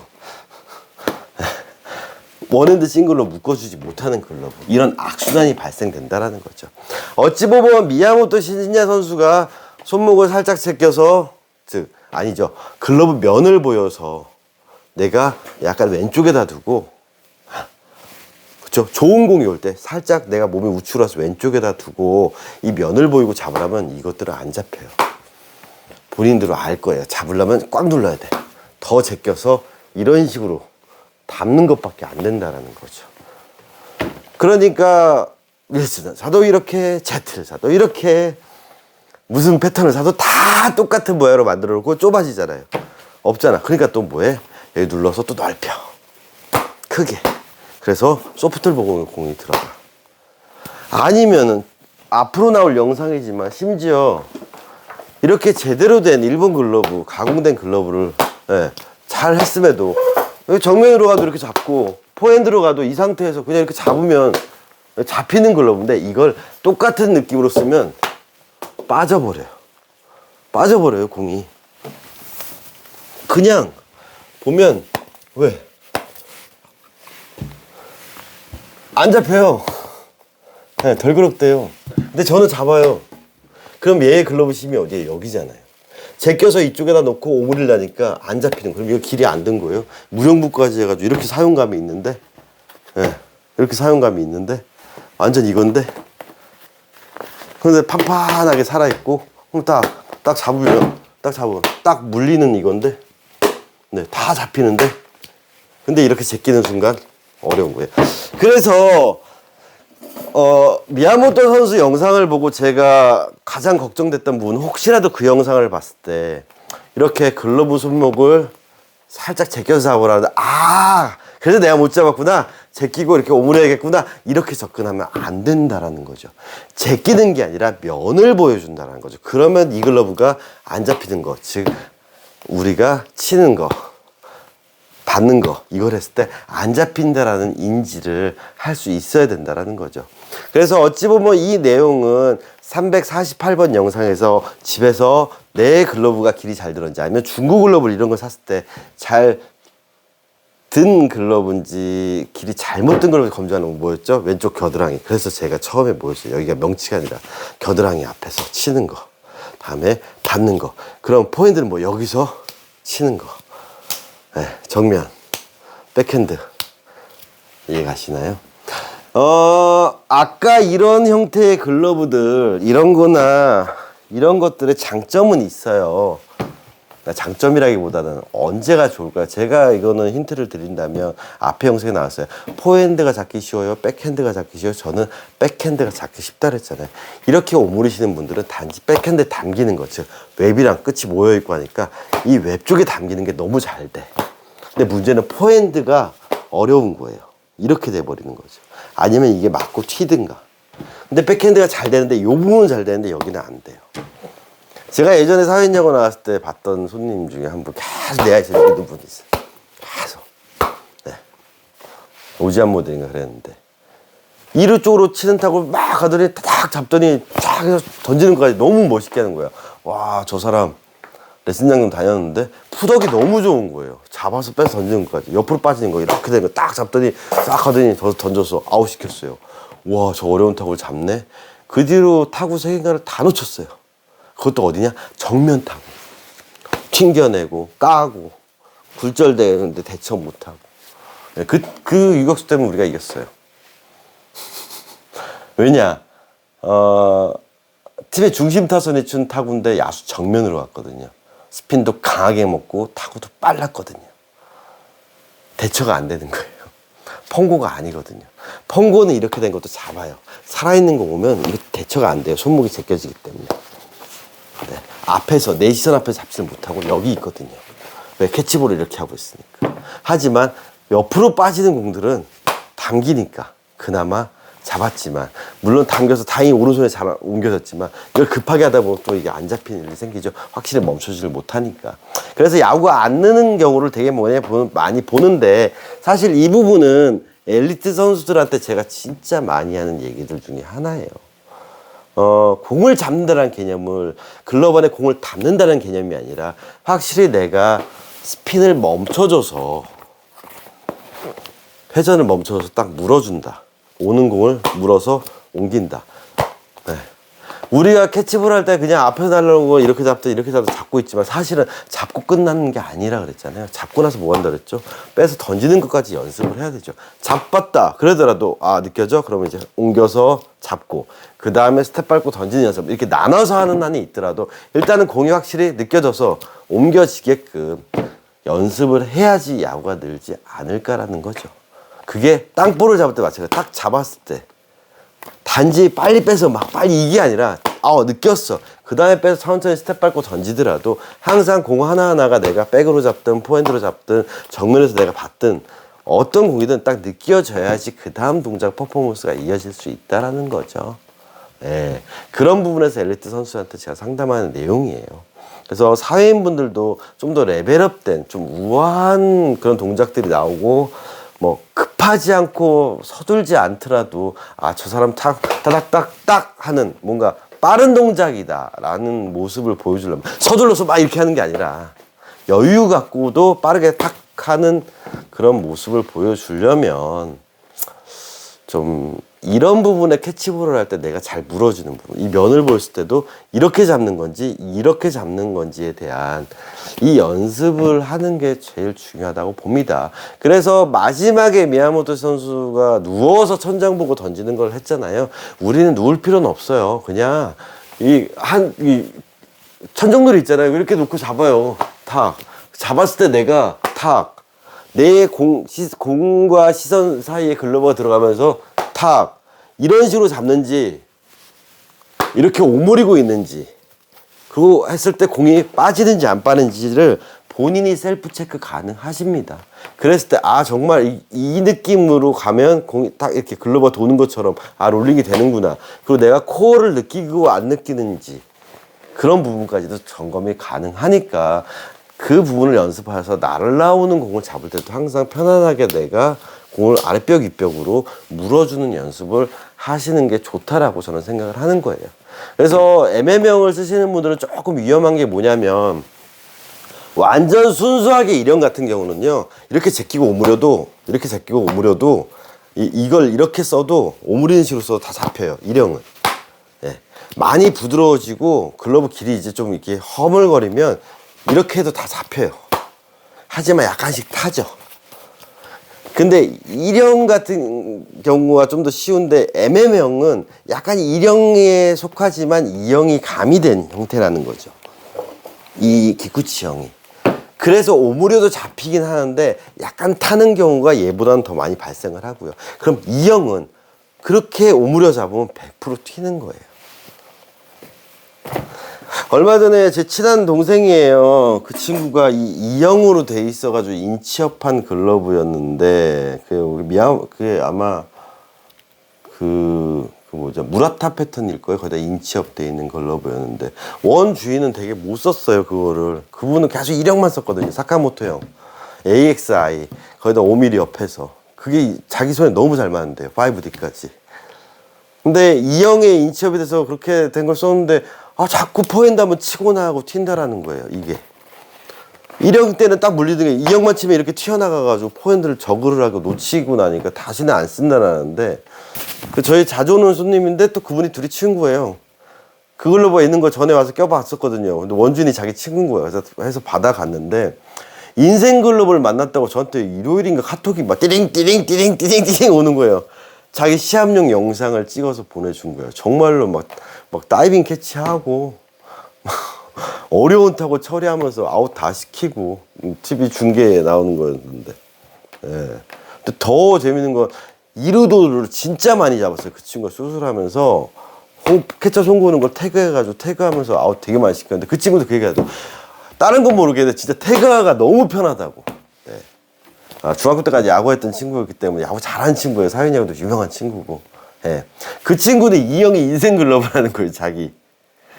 원핸드 싱글로 묶어주지 못하는 글러브. 이런 악순환이 발생된다라는 거죠. 어찌 보면 미야모토 신진야 선수가 손목을 살짝 제껴서 아니죠. 글러브 면을 보여서 내가 약간 왼쪽에다 두고 그렇죠. 좋은 공이 올 때 살짝 내가 몸이 우측으로서 왼쪽에다 두고 이 면을 보이고 잡으려면 이것들은 안 잡혀요. 본인들은 알 거예요. 잡으려면 꽉 눌러야 돼. 더 제껴서 이런 식으로 담는 것밖에 안 된다라는 거죠. 그러니까 윌슨을 사도 이렇게, 제트를 사도 이렇게, 무슨 패턴을 사도 다 똑같은 모양으로 만들어 놓고 좁아지잖아요. 없잖아. 그러니까 또 뭐해? 여기 눌러서 또 넓혀. 크게. 그래서 소프트 보고 공이 들어가. 아니면은 앞으로 나올 영상이지만 심지어 이렇게 제대로 된 일본 글러브, 가공된 글러브를 잘 했음에도 여기 정면으로 가도 이렇게 잡고 포핸드로 가도 이 상태에서 그냥 이렇게 잡으면 잡히는 글러브인데 이걸 똑같은 느낌으로 쓰면 빠져버려요 공이. 그냥 보면 왜? 안 잡혀요. 덜그럭대요. 근데 저는 잡아요. 그럼 얘의 글러브 심이 어디에? 여기잖아요. 제껴서 이쪽에다 놓고 오므리를 하니까 안 잡히는 거예요. 이거 길이 안 든 거예요. 무용부까지 해가지고 이렇게 사용감이 있는데, 이렇게 사용감이 있는데 완전 이건데, 근데 판판하게 살아있고, 딱 잡으면 딱 물리는 이건데, 다 잡히는데, 근데 이렇게 제끼는 순간 어려운 거예요. 그래서 미야모토 선수 영상을 보고 제가 가장 걱정됐던 부분은 혹시라도 그 영상을 봤을 때 이렇게 글러브 손목을 살짝 제껴서 잡으라는데 그래서 내가 못 잡았구나, 제끼고 이렇게 오므려야겠구나, 이렇게 접근하면 안 된다라는 거죠. 제끼는 게 아니라 면을 보여준다는 거죠. 그러면 이 글러브가 안 잡히는 거, 즉 우리가 치는 거, 받는 거, 이걸 했을 때 안 잡힌다라는 인지를 할 수 있어야 된다라는 거죠. 그래서 어찌 보면 이 내용은 348번 영상에서 집에서 내 글러브가 길이 잘 들었는지, 아니면 중고 글러브 이런 걸 샀을 때 잘 든 글러브인지 길이 잘못 든 글러브 검증하는 건 뭐였죠? 왼쪽 겨드랑이. 그래서 제가 처음에 뭐였어요? 여기가 명치가 아니라 겨드랑이 앞에서 치는 거, 다음에 받는 거. 그럼 포인트는 뭐 여기서 치는 거, 정면, 백핸드. 이해가시나요? 아까 이런 형태의 글러브들, 이런 거나 이런 것들의 장점은 있어요. 장점이라기보다는 언제가 좋을까요? 제가 이거는 힌트를 드린다면 앞에 영상에 나왔어요. 포핸드가 잡기 쉬워요? 백핸드가 잡기 쉬워요? 저는 백핸드가 잡기 쉽다 그랬잖아요. 이렇게 오므리시는 분들은 단지 백핸드에 담기는 거, 즉 웹이랑 끝이 모여있고 하니까 이 웹 쪽에 담기는 게 너무 잘 돼. 근데 문제는 포핸드가 어려운 거예요. 이렇게 돼버리는 거죠. 아니면 이게 맞고 튀든가. 근데 백핸드가 잘 되는데, 요 부분은 잘 되는데 여기는 안 돼요. 제가 예전에 사회인야구 나왔을 때 봤던 손님 중에 한 분, 계속 내 아이스 믿는 분이 있어요. 계속. 오지안 모델인가 그랬는데, 2루 쪽으로 치는 타구를 막 하더니 딱 잡더니 쫙 해서 던지는 것까지 너무 멋있게 하는 거야. 와, 저 사람 레슨장 좀 다녔는데 푸덕이 너무 좋은 거예요. 잡아서 빼서 던지는 것까지, 옆으로 빠지는 거 이렇게 되는 거 딱 잡더니 싹 하더니 던져서 아웃 시켰어요. 와, 저 어려운 타구를 잡네. 그 뒤로 타구 3개를 다 놓쳤어요. 그것도 어디냐? 정면 타구. 튕겨내고 까고 굴절되는데 대처 못하고. 그 유격수 때문에 우리가 이겼어요. 왜냐? 팀의 중심 타선이 준 타구인데 야수 정면으로 갔거든요. 스핀도 강하게 먹고 타구도 빨랐거든요. 대처가 안 되는 거예요. 펑고가 아니거든요. 펑고는 이렇게 된 것도 잡아요. 살아있는 거 보면 이게 대처가 안 돼요. 손목이 제껴지기 때문에. 네. 앞에서, 내 시선 앞에서 잡지를 못하고 여기 있거든요. 왜? 캐치볼을 이렇게 하고 있으니까. 하지만 옆으로 빠지는 공들은 당기니까 그나마 잡았지만, 물론 당겨서 다행히 오른손에 잘 옮겨졌지만 이걸 급하게 하다 보면 또 이게 안 잡히는 일이 생기죠. 확실히 멈추지를 못하니까. 그래서 야구가 안 느는 경우를 되게 많이 보는데, 사실 이 부분은 엘리트 선수들한테 제가 진짜 많이 하는 얘기들 중에 하나예요. 공을 잡는다는 개념을, 글러브 안에 공을 담는다는 개념이 아니라 확실히 내가 스핀을 멈춰줘서, 회전을 멈춰서 딱 물어준다. 오는 공을 물어서 옮긴다. 네. 우리가 캐치볼 할 때 그냥 앞에서 날라오는 거 이렇게 잡든 이렇게 잡든 잡고 있지만, 사실은 잡고 끝나는 게 아니라 그랬잖아요. 잡고 나서 뭐 한다 그랬죠? 빼서 던지는 것까지 연습을 해야 되죠. 잡았다 그러더라도 느껴져? 그러면 이제 옮겨서 잡고, 그 다음에 스텝 밟고 던지는 연습, 이렇게 나눠서 하는 한이 있더라도 일단은 공이 확실히 느껴져서 옮겨지게끔 연습을 해야지 야구가 늘지 않을까라는 거죠. 그게 땅볼을 잡을 때 마찬가지예요. 딱 잡았을 때 단지 빨리 빼서 막 빨리 이게 아니라 느꼈어. 그 다음에 빼서 천천히 스텝 밟고 던지더라도 항상 공 하나하나가 내가 백으로 잡든 포핸드로 잡든 정면에서 내가 봤든 어떤 공이든 딱 느껴져야지 그 다음 동작 퍼포먼스가 이어질 수 있다라는 거죠. 예, 그런 부분에서 엘리트 선수한테 제가 상담하는 내용이에요. 그래서 사회인분들도 좀 더 레벨업된 좀 우아한 그런 동작들이 나오고, 뭐 급하지 않고 서둘지 않더라도 저 사람 타닥닥딱 하는 뭔가 빠른 동작이다 라는 모습을 보여주려면, 서둘러서 막 이렇게 하는 게 아니라 여유 갖고도 빠르게 탁 하는 그런 모습을 보여주려면, 좀 이런 부분에 캐치볼을 할 때 내가 잘 물어주는 부분, 이 면을 보였을 때도 이렇게 잡는 건지 이렇게 잡는 건지에 대한 이 연습을 하는 게 제일 중요하다고 봅니다. 그래서 마지막에 미야모토 선수가 누워서 천장 보고 던지는 걸 했잖아요. 우리는 누울 필요는 없어요. 그냥 이 천정놀이 있잖아요. 이렇게 놓고 잡아요. 탁 잡았을 때 내가 내 공과 시선 사이에 글러브가 들어가면서 탁 이런 식으로 잡는지, 이렇게 오므리고 있는지, 그리고 했을 때 공이 빠지는지 안 빠지는지를 본인이 셀프 체크 가능하십니다. 그랬을 때 정말 이 느낌으로 가면 공이 딱 이렇게 글러브가 도는 것처럼 롤링이 되는구나. 그리고 내가 코어를 느끼고 안 느끼는지, 그런 부분까지도 점검이 가능하니까 그 부분을 연습해서 날라오는 공을 잡을 때도 항상 편안하게 내가 공을 아랫벽 윗벽으로 물어주는 연습을 하시는 게 좋다라고 저는 생각을 하는 거예요. 그래서 MM형을 쓰시는 분들은 조금 위험한 게 뭐냐면, 완전 순수하게 일형 같은 경우는요, 이렇게 제끼고 오므려도 이걸 이렇게 써도 오므리는 식으로 써도 다 잡혀요. 일형은. 예. 많이 부드러워지고 글러브 길이 이제 좀 이렇게 허물거리면 이렇게 해도 다 잡혀요. 하지만 약간씩 타죠. 근데 일형 같은 경우가 좀 더 쉬운데, MM형은 약간 일형에 속하지만 이형이 가미된 형태라는 거죠. 이 기쿠치형이. 그래서 오므려도 잡히긴 하는데 약간 타는 경우가 얘보다는 더 많이 발생을 하고요. 그럼 이형은 그렇게 오므려 잡으면 100% 튀는 거예요. 얼마 전에 제 친한 동생이에요. 그 친구가 이형으로 돼 있어가지고 인치업한 글러브였는데, 그게 아마 무라타 패턴일 거예요. 거기다 인치업 돼 있는 글러브였는데, 원 주인은 되게 못 썼어요, 그거를. 그분은 계속 일형만 썼거든요. 사카모토 형. AXI. 거기다 5mm 옆에서. 그게 자기 손에 너무 잘 맞는데요. 5D까지. 근데 이형의 인치업이 돼서 그렇게 된 걸 썼는데, 자꾸 포핸드 한번 치고 나가고 튄다라는 거예요, 이게. 일형 때는 딱 물리던 게, 이형만 치면 이렇게 튀어나가가지고 포핸드를 저그를 하고 놓치고 나니까 다시는 안 쓴다라는데, 저희 자주 오는 손님인데 또 그분이 둘이 친구예요. 그 글러브가 있는 거 전에 와서 껴봤었거든요. 근데 원준이 자기 친구인 거예요. 그래서 해서 받아갔는데, 인생 글러브를 만났다고 저한테 일요일인가 카톡이 막 띠링 오는 거예요. 자기 시합용 영상을 찍어서 보내준 거예요. 정말로 막 다이빙 캐치하고 어려운 타고 처리하면서 아웃 다 시키고 TV 중계에 나오는 거였는데, 예. 근데 더 재밌는 건 이루도를 진짜 많이 잡았어요. 그 친구가 수술하면서 캐쳐 송구는 걸 태그해가지고 태그하면서 아웃 되게 많이 시켰는데 그 친구도 그 얘기하죠. 다른 건 모르겠는데 진짜 태그가 너무 편하다고. 네. 아, 중학교 때까지 야구했던 친구였기 때문에 야구 잘하는 친구예요. 사회야구도 유명한 친구고. 네. 그 친구는 이 형이 인생 글러브라는 거예요. 자기.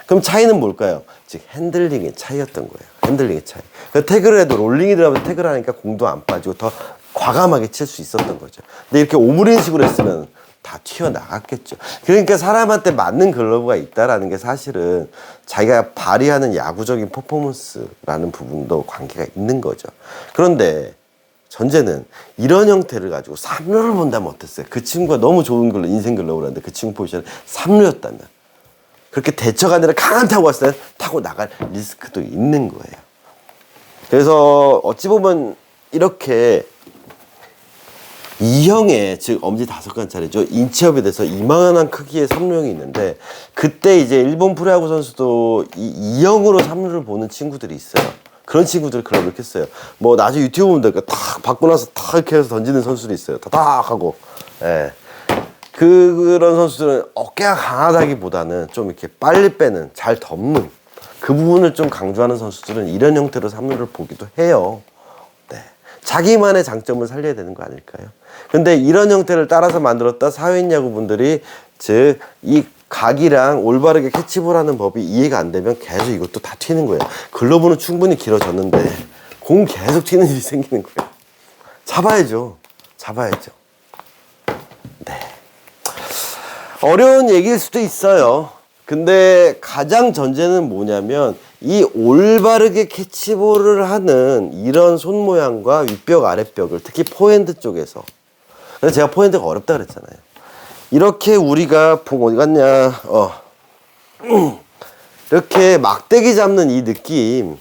그럼 차이는 뭘까요? 즉 핸들링의 차이였던 거예요. 핸들링의 차이. 그 태그를 해도 롤링이 들어가면 태그를 하니까 공도 안 빠지고 더 과감하게 칠 수 있었던 거죠. 근데 이렇게 오므린식으로 했으면 다 튀어나갔겠죠. 그러니까 사람한테 맞는 글러브가 있다라는 게 사실은 자기가 발휘하는 야구적인 퍼포먼스라는 부분도 관계가 있는 거죠. 그런데 전제는 이런 형태를 가지고 3루를 본다면 어땠어요? 그 친구가 너무 좋은 글러브, 인생 글러브라는데 그 친구 포지션이 3루였다면 그렇게 대처가 아니라 강한 타고 왔을 때 타고 나갈 리스크도 있는 거예요. 그래서 어찌 보면 이렇게 이형의 즉 엄지 5칸짜리죠. 인치업에 대해서 이만한 크기의 3루형이 있는데 그때 이제 일본 프로야구 선수도 이형으로 3루를 보는 친구들이 있어요. 그런 친구들 그럼 이렇게 했어요. 뭐 나중에 유튜브 보면 탁 받고 나서 탁 이렇게 해서 던지는 선수들이 있어요. 타닥 하고. 예. 그런 선수들은 어깨가 강하다기보다는 좀 이렇게 빨리 빼는, 잘 덮는 그 부분을 좀 강조하는 선수들은 이런 형태로 3루를 보기도 해요. 네. 자기만의 장점을 살려야 되는 거 아닐까요? 근데 이런 형태를 따라서 만들었다 사회인 야구분들이 즉 이 각이랑 올바르게 캐치볼하는 법이 이해가 안 되면 계속 이것도 다 튀는 거예요. 글러브는 충분히 길어졌는데 공 계속 튀는 일이 생기는 거예요. 잡아야죠. 잡아야죠. 네. 어려운 얘기일 수도 있어요. 근데 가장 전제는 뭐냐면 이 올바르게 캐치볼을 하는 이런 손 모양과 윗벽 아랫벽을 특히 포핸드 쪽에서 그래서 제가 포핸드가 어렵다 그랬잖아요. 이렇게 우리가 봉 어디 갔냐 이렇게 막대기 잡는 이 느낌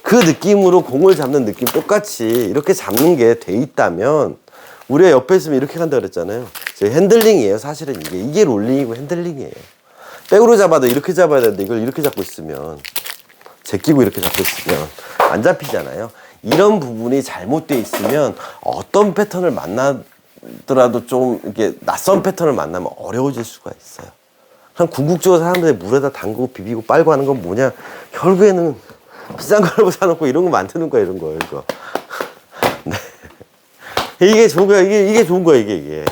그 느낌으로 공을 잡는 느낌 똑같이 이렇게 잡는 게 돼 있다면 우리가 옆에 있으면 이렇게 간다 그랬잖아요. 핸들링이에요. 사실은 이게 롤링이고 핸들링이에요. 백으로 잡아도 이렇게 잡아야 되는데 이걸 이렇게 잡고 있으면 제끼고 이렇게 잡고 있으면 안 잡히잖아요. 이런 부분이 잘못되어 있으면 어떤 패턴을 만나더라도 좀 이렇게 낯선 패턴을 만나면 어려워질 수가 있어요. 그냥 궁극적으로 사람들이 물에다 담그고 비비고 빨고 하는 건 뭐냐? 결국에는 비싼 걸로 사놓고 이런 거 만드는 거야, 이런 거, 이거. 네. 이게 좋은 거야, 이게 좋은 거야, 이게.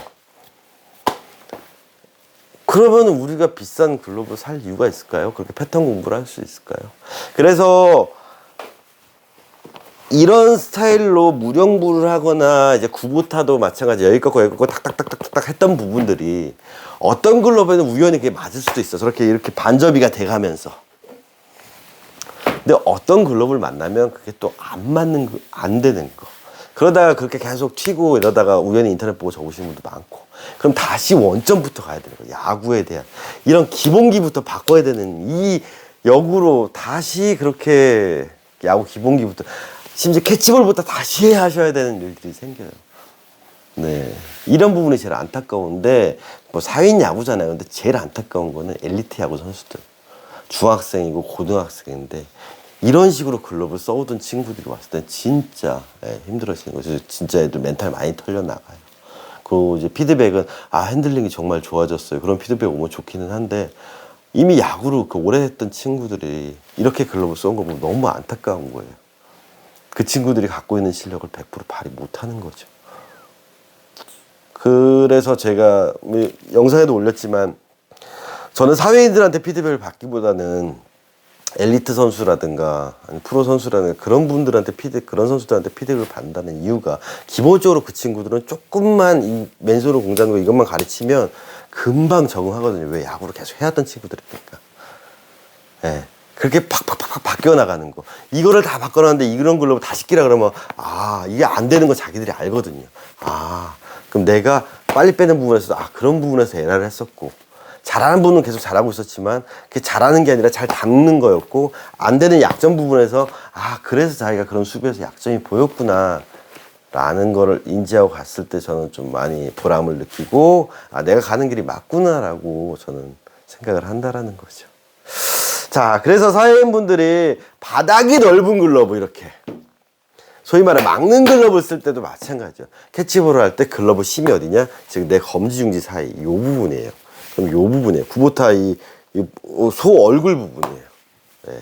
그러면 우리가 비싼 글러브 살 이유가 있을까요? 그렇게 패턴 공부를 할 수 있을까요? 그래서 이런 스타일로 무령부를 하거나 이제 구보타도 마찬가지 여기 꺾고 여기 꺾고 탁탁탁탁탁 했던 부분들이 어떤 글러브에는 우연히 그게 맞을 수도 있어. 저렇게 이렇게 반접이가 돼가면서. 근데 어떤 글러브를 만나면 그게 또 안 되는 거. 그러다가 그렇게 계속 튀고 이러다가 우연히 인터넷 보고 적으시는 분도 많고. 그럼 다시 원점부터 가야 되는 거예요. 야구에 대한 이런 기본기부터 바꿔야 되는 이 역으로 다시 그렇게 야구 기본기부터 심지어 캐치볼부터 다시 하셔야 되는 일들이 생겨요. 네. 이런 부분이 제일 안타까운데 뭐 사회인 야구잖아요. 근데 제일 안타까운 거는 엘리트 야구 선수들. 중학생이고 고등학생인데 이런 식으로 글러브 써오던 친구들이 왔을 때 진짜 힘들어지는 거죠. 진짜 애들 멘탈 많이 털려나가요. 그리고 이제 피드백은 핸들링이 정말 좋아졌어요. 그런 피드백 오면 좋기는 한데 이미 야구로 오래 했던 친구들이 이렇게 글러브 쏜 거 보면 너무 안타까운 거예요. 그 친구들이 갖고 있는 실력을 100% 발휘 못하는 거죠. 그래서 제가 영상에도 올렸지만 저는 사회인들한테 피드백을 받기보다는 엘리트 선수라든가 아니 프로 선수라든가 그런 분들한테 그런 선수들한테 피드백을 받는다는 이유가 기본적으로 그 친구들은 조금만 이 맨손으로 공 잡는 거 이것만 가르치면 금방 적응하거든요. 왜 야구를 계속 해왔던 친구들이니까. 네. 그렇게 팍팍팍 바뀌어 나가는 거. 이거를 다 바꿔놨는데 이런 글러브 다시 끼라 그러면 이게 안 되는 거 자기들이 알거든요. 그럼 내가 빨리 빼는 부분에서 그런 부분에서 에러를 했었고 잘하는 분은 계속 잘하고 있었지만 그게 잘하는 게 아니라 잘 닦는 거였고 안 되는 약점 부분에서 그래서 자기가 그런 수비에서 약점이 보였구나 라는 거를 인지하고 갔을 때 저는 좀 많이 보람을 느끼고 내가 가는 길이 맞구나 라고 저는 생각을 한다라는 거죠. 자, 그래서 사회인분들이 바닥이 넓은 글러브 이렇게 소위 말해 막는 글러브를 쓸 때도 마찬가지죠. 캐치볼을 할 때 글러브 심이 어디냐? 지금 내 검지중지 사이 이 부분이에요. 그럼 이 부분이에요. 구보타 소 얼굴 부분이에요. 네.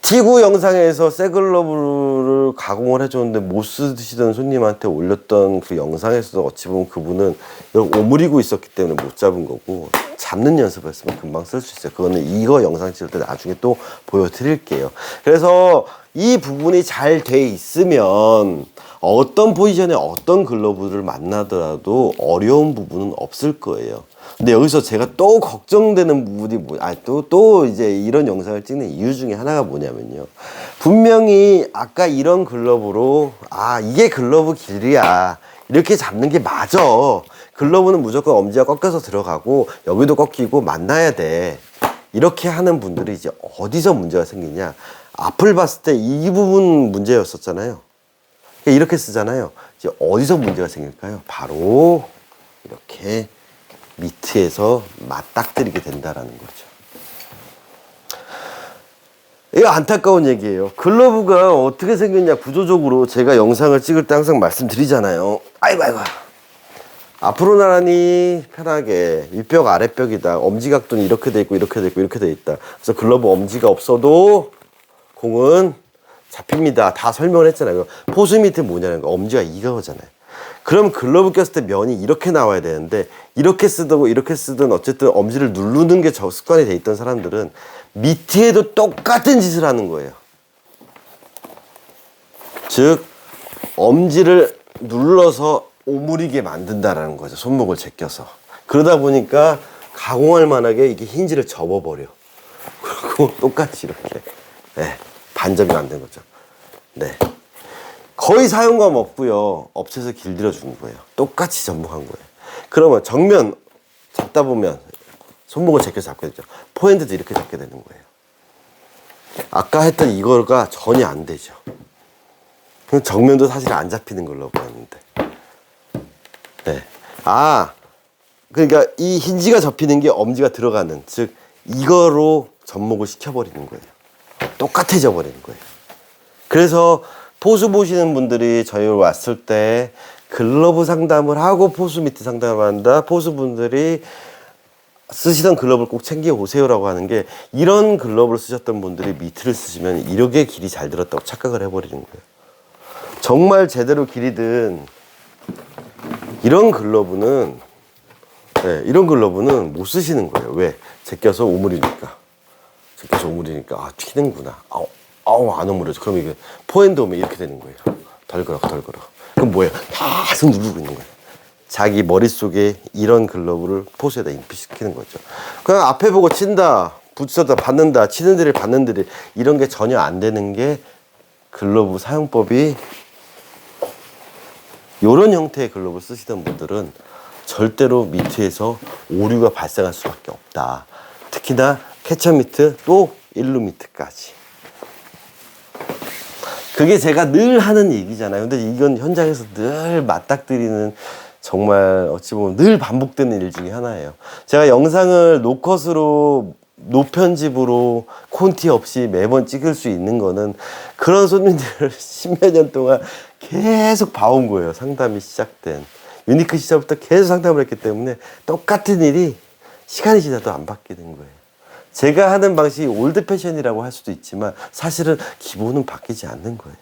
티구 영상에서 새 글러브를 가공을 해줬는데 못 쓰시던 손님한테 올렸던 그 영상에서도 어찌 보면 그분은 오므리고 있었기 때문에 못 잡은 거고, 잡는 연습을 했으면 금방 쓸 수 있어요. 그거는 이거 영상 찍을 때 나중에 또 보여드릴게요. 그래서 이 부분이 잘 돼 있으면 어떤 포지션에 어떤 글러브를 만나더라도 어려운 부분은 없을 거예요. 근데 여기서 제가 또 걱정되는 부분이 또 이제 이런 영상을 찍는 이유 중에 하나가 뭐냐면요. 분명히 아까 이런 글러브로 이게 글러브 길이야, 이렇게 잡는 게 맞아. 글러브는 무조건 엄지가 꺾여서 들어가고 여기도 꺾이고 만나야 돼. 이렇게 하는 분들이 이제 어디서 문제가 생기냐. 앞을 봤을 때 이 부분 문제였었잖아요. 이렇게 쓰잖아요. 이제 어디서 문제가 생길까요? 바로 이렇게 미트에서 맞닥뜨리게 된다라는 거죠. 이거 안타까운 얘기예요. 글러브가 어떻게 생겼냐, 구조적으로 제가 영상을 찍을 때 항상 말씀드리잖아요. 아이고 앞으로 나란히 편하게 윗벽 아랫벽이다. 엄지각도는 이렇게 돼 있고 이렇게 돼 있고 이렇게 돼 있다. 그래서 글러브 엄지가 없어도 공은 잡힙니다. 다 설명을 했잖아요. 포수 밑에 뭐냐는 거, 엄지가 이거잖아요. 그럼 글러브 꼈을 때 면이 이렇게 나와야 되는데 이렇게 쓰든 어쨌든 엄지를 누르는 게 습관이 돼 있던 사람들은 밑에도 똑같은 짓을 하는 거예요. 즉 엄지를 눌러서 오므리게 만든다라는 거죠. 손목을 제껴서. 그러다 보니까 가공할 만하게 이게 힌지를 접어버려. 그리고 똑같이 이렇게 반접이 안 된 거죠. 네. 거의 사용감 없고요. 업체에서 길들여 주는 거예요. 똑같이 접목한 거예요. 그러면 정면 잡다 보면 손목을 제껴서 잡게 되죠. 포핸드도 이렇게 잡게 되는 거예요. 아까 했던 이거가 전혀 안 되죠. 정면도 사실 안 잡히는 글러브였는데. 네. 그러니까 이 힌지가 접히는 게 엄지가 들어가는, 즉 이거로 접목을 시켜버리는 거예요. 똑같아져 버리는 거예요. 그래서 포수 보시는 분들이 저희 왔을 때 글러브 상담을 하고 포수 밑에 상담을 한다. 포수분들이 쓰시던 글러브를 꼭 챙겨 오세요라고 하는 게, 이런 글러브를 쓰셨던 분들이 미트를 쓰시면 이렇게 길이 잘 들었다고 착각을 해버리는 거예요. 정말 제대로 길이 든 이런 글러브는 못 쓰시는 거예요. 왜? 제껴서 오므리니까 튀는구나. 안 오므려져. 그럼 이게 포핸드 오면 이렇게 되는 거예요. 덜그럭. 그럼 뭐예요? 계속 누르고 있는 거예요. 자기 머릿속에 이런 글러브를 포수에다 인풋시키는 거죠. 그냥 앞에 보고 친다, 붙여다 받는다, 치는 드릴 받는 드릴, 이런 게 전혀 안 되는 게 글러브 사용법이. 이런 형태의 글러브를 쓰시던 분들은 절대로 미트에서 오류가 발생할 수밖에 없다. 특히나 캐쳐 미트, 또 일루 미트까지. 그게 제가 늘 하는 얘기잖아요. 근데 이건 현장에서 늘 맞닥뜨리는, 정말 어찌 보면 늘 반복되는 일 중에 하나예요. 제가 영상을 노컷으로, 노편집으로, 콘티 없이 매번 찍을 수 있는 거는 그런 손님들을 십몇 년 동안 계속 봐온 거예요. 상담이 시작된. 유니크 시절부터 계속 상담을 했기 때문에 똑같은 일이 시간이 지나도 안 바뀌는 거예요. 제가 하는 방식이 올드 패션이라고 할 수도 있지만 사실은 기본은 바뀌지 않는 거예요.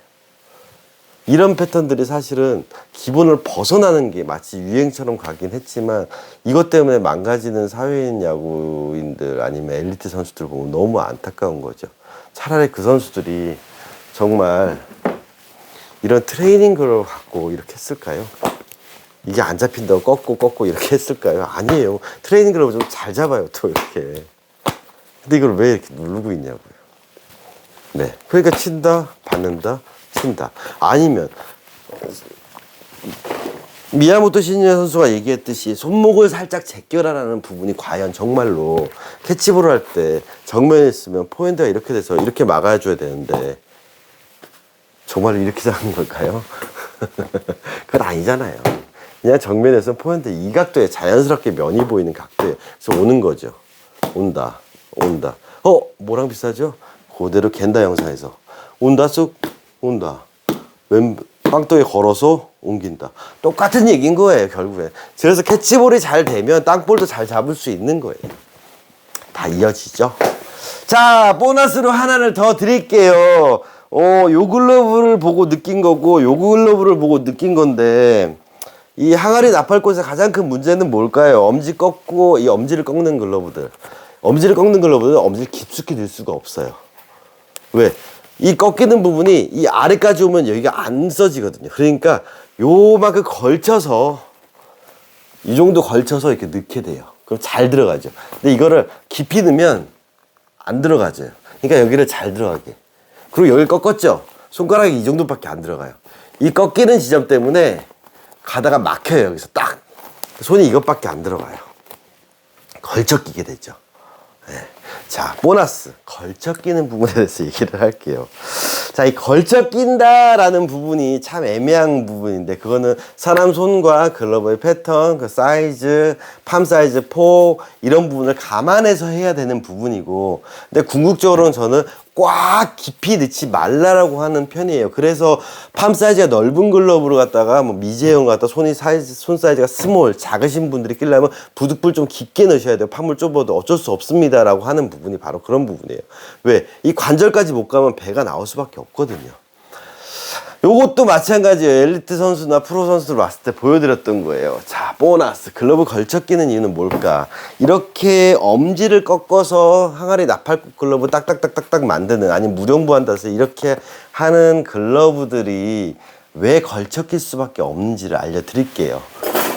이런 패턴들이 사실은 기본을 벗어나는 게 마치 유행처럼 가긴 했지만, 이것 때문에 망가지는 사회인 야구인들 아니면 엘리트 선수들 보면 너무 안타까운 거죠. 차라리 그 선수들이 정말 이런 트레이닝 글을 갖고 이렇게 했을까요? 이게 안 잡힌다고 꺾고 이렇게 했을까요? 아니에요. 트레이닝 글을 좀 잘 잡아요, 또 이렇게. 근데 이걸 왜 이렇게 누르고 있냐고요. 네. 그러니까 친다, 받는다, 친다. 아니면 미야모토 시니어 선수가 얘기했듯이 손목을 살짝 제껴라라는 부분이 과연 정말로 캐치볼을 할 때 정면에 있으면 포핸드가 이렇게 돼서 이렇게 막아줘야 되는데 정말 이렇게 잡는 걸까요? 그건 아니잖아요. 그냥 정면에서 포핸드 이 각도에 자연스럽게 면이 보이는 각도에 그래서 오는 거죠. 온다. 뭐랑 비슷하죠? 그대로 겐다 영상에서 온다 쑥 온다. 왼 땅덩이에 걸어서 옮긴다. 똑같은 얘기인 거예요, 결국에. 그래서 캐치볼이 잘 되면 땅볼도 잘 잡을 수 있는 거예요. 다 이어지죠? 자, 보너스로 하나를 더 드릴게요. 요 글러브를 보고 느낀 거고, 요 글러브를 보고 느낀 건데, 이 항아리 나팔꽃의 가장 큰 문제는 뭘까요? 엄지 꺾고, 이 엄지를 꺾는 글러브들. 엄지를 꺾는 글러브는 엄지를 깊숙이 들 수가 없어요. 왜? 이 꺾이는 부분이 이 아래까지 오면 여기가 안 써지거든요. 그러니까 요만큼 걸쳐서, 이 정도 걸쳐서 이렇게 넣게 돼요. 그럼 잘 들어가죠. 근데 이거를 깊이 넣으면 안 들어가져요. 그러니까 여기를 잘 들어가게. 그리고 여기를 꺾었죠? 손가락이 이 정도밖에 안 들어가요. 이 꺾이는 지점 때문에 가다가 막혀요. 여기서 딱. 손이 이것밖에 안 들어가요. 걸쳐 끼게 되죠. 네. 자, 보너스. 걸쳐 끼는 부분에 대해서 얘기를 할게요. 자, 이 걸쳐 낀다라는 부분이 참 애매한 부분인데, 그거는 사람 손과 글러브의 패턴, 그 사이즈, 팜 사이즈, 폭, 이런 부분을 감안해서 해야 되는 부분이고, 근데 궁극적으로는 저는 꽉 깊이 넣지 말라라고 하는 편이에요. 그래서 팜 사이즈가 넓은 글러브를 갖다가 뭐 미제형 갖다 손 사이즈가 스몰, 작으신 분들이 끼려면 부득불 좀 깊게 넣으셔야 돼요. 팜을 좁아도 어쩔 수 없습니다라고 하는 부분이 바로 그런 부분이에요. 왜? 이 관절까지 못 가면 배가 나올 수밖에 없거든요. 요것도 마찬가지예요. 엘리트 선수나 프로 선수들 왔을 때 보여드렸던 거예요. 자, 보너스. 글러브 걸쳐 끼는 이유는 뭘까? 이렇게 엄지를 꺾어서 항아리 나팔꽃 글러브 딱딱딱딱딱 만드는, 아니면 무령부 한다서 이렇게 하는 글러브들이 왜 걸쳐 낄 수밖에 없는지를 알려드릴게요.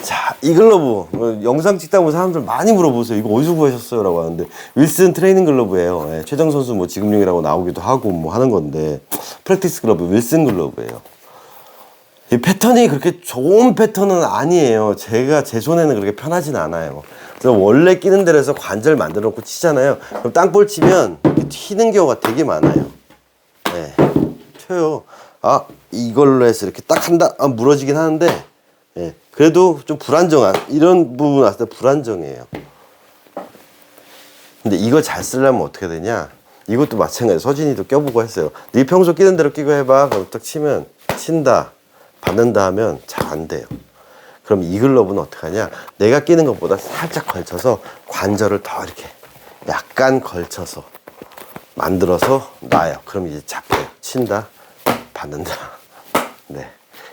자, 이 글러브 영상 찍다 보면 사람들 많이 물어보세요. 이거 어디서 구하셨어요? 라고 하는데, 윌슨 트레이닝 글러브예요. 예, 최정 선수 뭐 지금용이라고 나오기도 하고 뭐 하는 건데, 프랙티스 글러브 윌슨 글러브예요. 이 패턴이 그렇게 좋은 패턴은 아니에요. 제가 제 손에는 그렇게 편하진 않아요. 그래서 원래 끼는 데에서 관절 만들어 놓고 치잖아요. 그럼 땅볼 치면 튀는 경우가 되게 많아요. 네, 튀어요. 아, 이걸로 해서 이렇게 딱 한다, 무너지긴 하는데, 예, 그래도 좀 불안정한, 이런 부분 왔을 때 불안정해요. 근데 이걸 잘 쓰려면 어떻게 되냐? 이것도 마찬가지예요. 서진이도 껴보고 했어요. 네 평소 끼는 대로 끼고 해봐. 그럼 딱 치면, 친다, 받는다 하면 잘 안 돼요. 그럼 이 글러브는 어떻게 하냐? 내가 끼는 것보다 살짝 걸쳐서 관절을 더 이렇게 약간 걸쳐서 만들어서 놔요. 그럼 이제 잡혀요. 친다, 받는다. 네.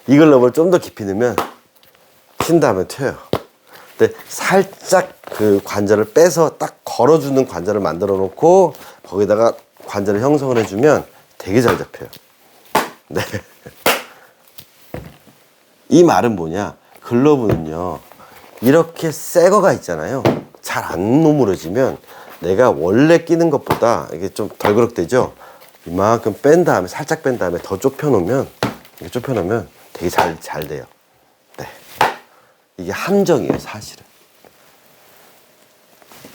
이 글러브를 좀 더 깊이 넣으면 친다 하면 튀어요. 근데 살짝 그 관절을 빼서 딱 걸어주는 관절을 만들어 놓고 거기다가 관절을 형성을 해주면 되게 잘 잡혀요. 네. 이 말은 뭐냐? 글러브는요, 이렇게 새 거가 있잖아요. 잘 안 오므려지면 내가 원래 끼는 것보다 이게 좀 덜 그럭되죠? 이만큼 뺀 다음에, 살짝 뺀 다음에 더 좁혀놓으면, 이렇게 좁혀놓으면 되게 잘 돼요. 네. 이게 함정이에요, 사실은.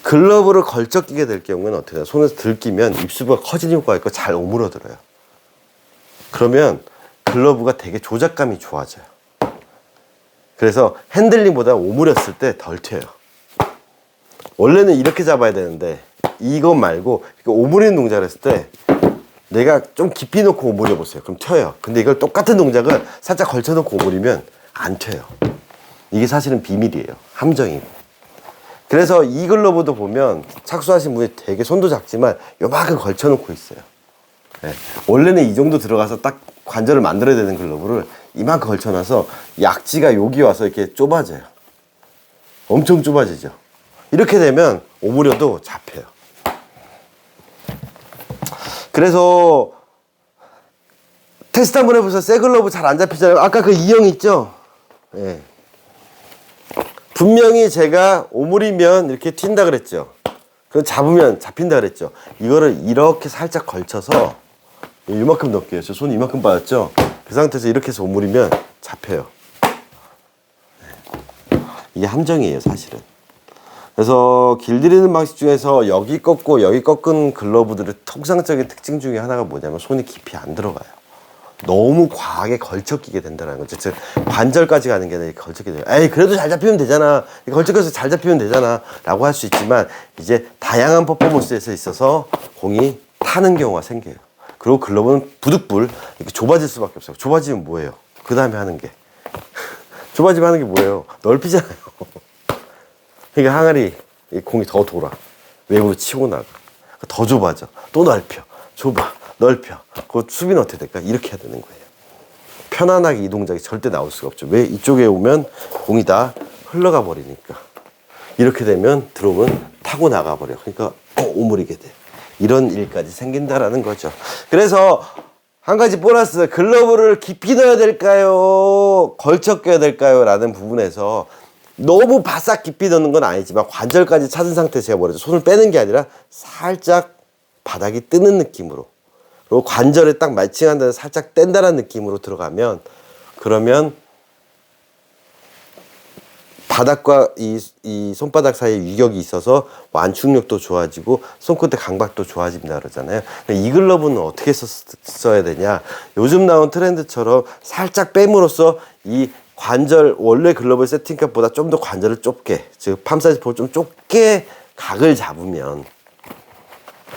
글러브를 걸쳐 끼게 될 경우에는 어떻게 해요? 손에서 들끼면 입수부가 커지는 효과가 있고 잘 오므려들어요. 그러면 글러브가 되게 조작감이 좋아져요. 그래서 핸들링보다 오므렸을 때 덜 튀어요. 원래는 이렇게 잡아야 되는데 이것 말고 오므리는 동작을 했을 때 내가 좀 깊이 놓고 오므려 보세요. 그럼 튀어요. 근데 이걸 똑같은 동작을 살짝 걸쳐 놓고 오므리면 안 튀어요. 이게 사실은 비밀이에요. 함정이고. 그래서 이 글러브도 보면 착수하신 분이 되게 손도 작지만 요만큼 걸쳐 놓고 있어요. 네. 원래는 이 정도 들어가서 딱 관절을 만들어야 되는 글러브를 이만큼 걸쳐놔서 약지가 여기 와서 이렇게 좁아져요. 엄청 좁아지죠. 이렇게 되면 오므려도 잡혀요. 그래서 테스트 한번 해보세요. 새 글러브 잘 안 잡히잖아요. 아까 그 E형 있죠? 네. 분명히 제가 오므리면 이렇게 튄다 그랬죠. 그럼 잡으면 잡힌다 그랬죠. 이거를 이렇게 살짝 걸쳐서 이만큼 넣을게요. 저 손이 이만큼 빠졌죠? 그 상태에서 이렇게 해서 오므리면 잡혀요. 네. 이게 함정이에요, 사실은. 그래서 길들이는 방식 중에서 여기 꺾고 여기 꺾은 글러브들의 통상적인 특징 중에 하나가 뭐냐면 손이 깊이 안 들어가요. 너무 과하게 걸쳐 끼게 된다는 거죠. 즉 관절까지 가는 게 아니라 걸쳐 끼게 돼요. 에이, 그래도 잘 잡히면 되잖아. 걸쳐 껴서 잘 잡히면 되잖아. 라고 할 수 있지만 이제 다양한 퍼포먼스에 있어서 공이 타는 경우가 생겨요. 그리고 그리고 글러브는 부득불 이렇게 좁아질 수밖에 없어요. 좁아지면 뭐예요? 그 다음에 하는 게 좁아지면 하는 게 뭐예요? 넓히잖아요. 그러니까 항아리 공이 더 돌아. 외부로 치고 나가. 더 좁아져. 또 넓혀. 좁아. 넓혀. 그 수비는 어떻게 될까? 이렇게 해야 되는 거예요. 편안하게 이 동작이 절대 나올 수가 없죠. 왜? 이쪽에 오면 공이 다 흘러가 버리니까. 이렇게 되면 들어오면 타고 나가 버려. 그러니까 오므리게 돼. 이런 일까지 생긴다라는 거죠. 그래서 한 가지 보너스, 글러브를 깊이 넣어야 될까요? 걸쳐 껴야 될까요? 라는 부분에서 너무 바싹 깊이 넣는 건 아니지만 관절까지 찾은 상태에서 제가 뭐랬죠? 손을 빼는 게 아니라 살짝 바닥이 뜨는 느낌으로, 그리고 관절에 딱 매칭한 데서 살짝 뗀다는 느낌으로 들어가면, 그러면 바닥과 이 손바닥 사이에 유격이 있어서 완충력도 좋아지고 손끝의 강박도 좋아집니다 그러잖아요. 이 글러브는 어떻게 써야 되냐? 요즘 나온 트렌드처럼 살짝 뺨으로써 이 관절, 원래 글러브 세팅값보다 좀 더 관절을 좁게, 즉 팜 사이즈 폭을 좀 좁게 각을 잡으면,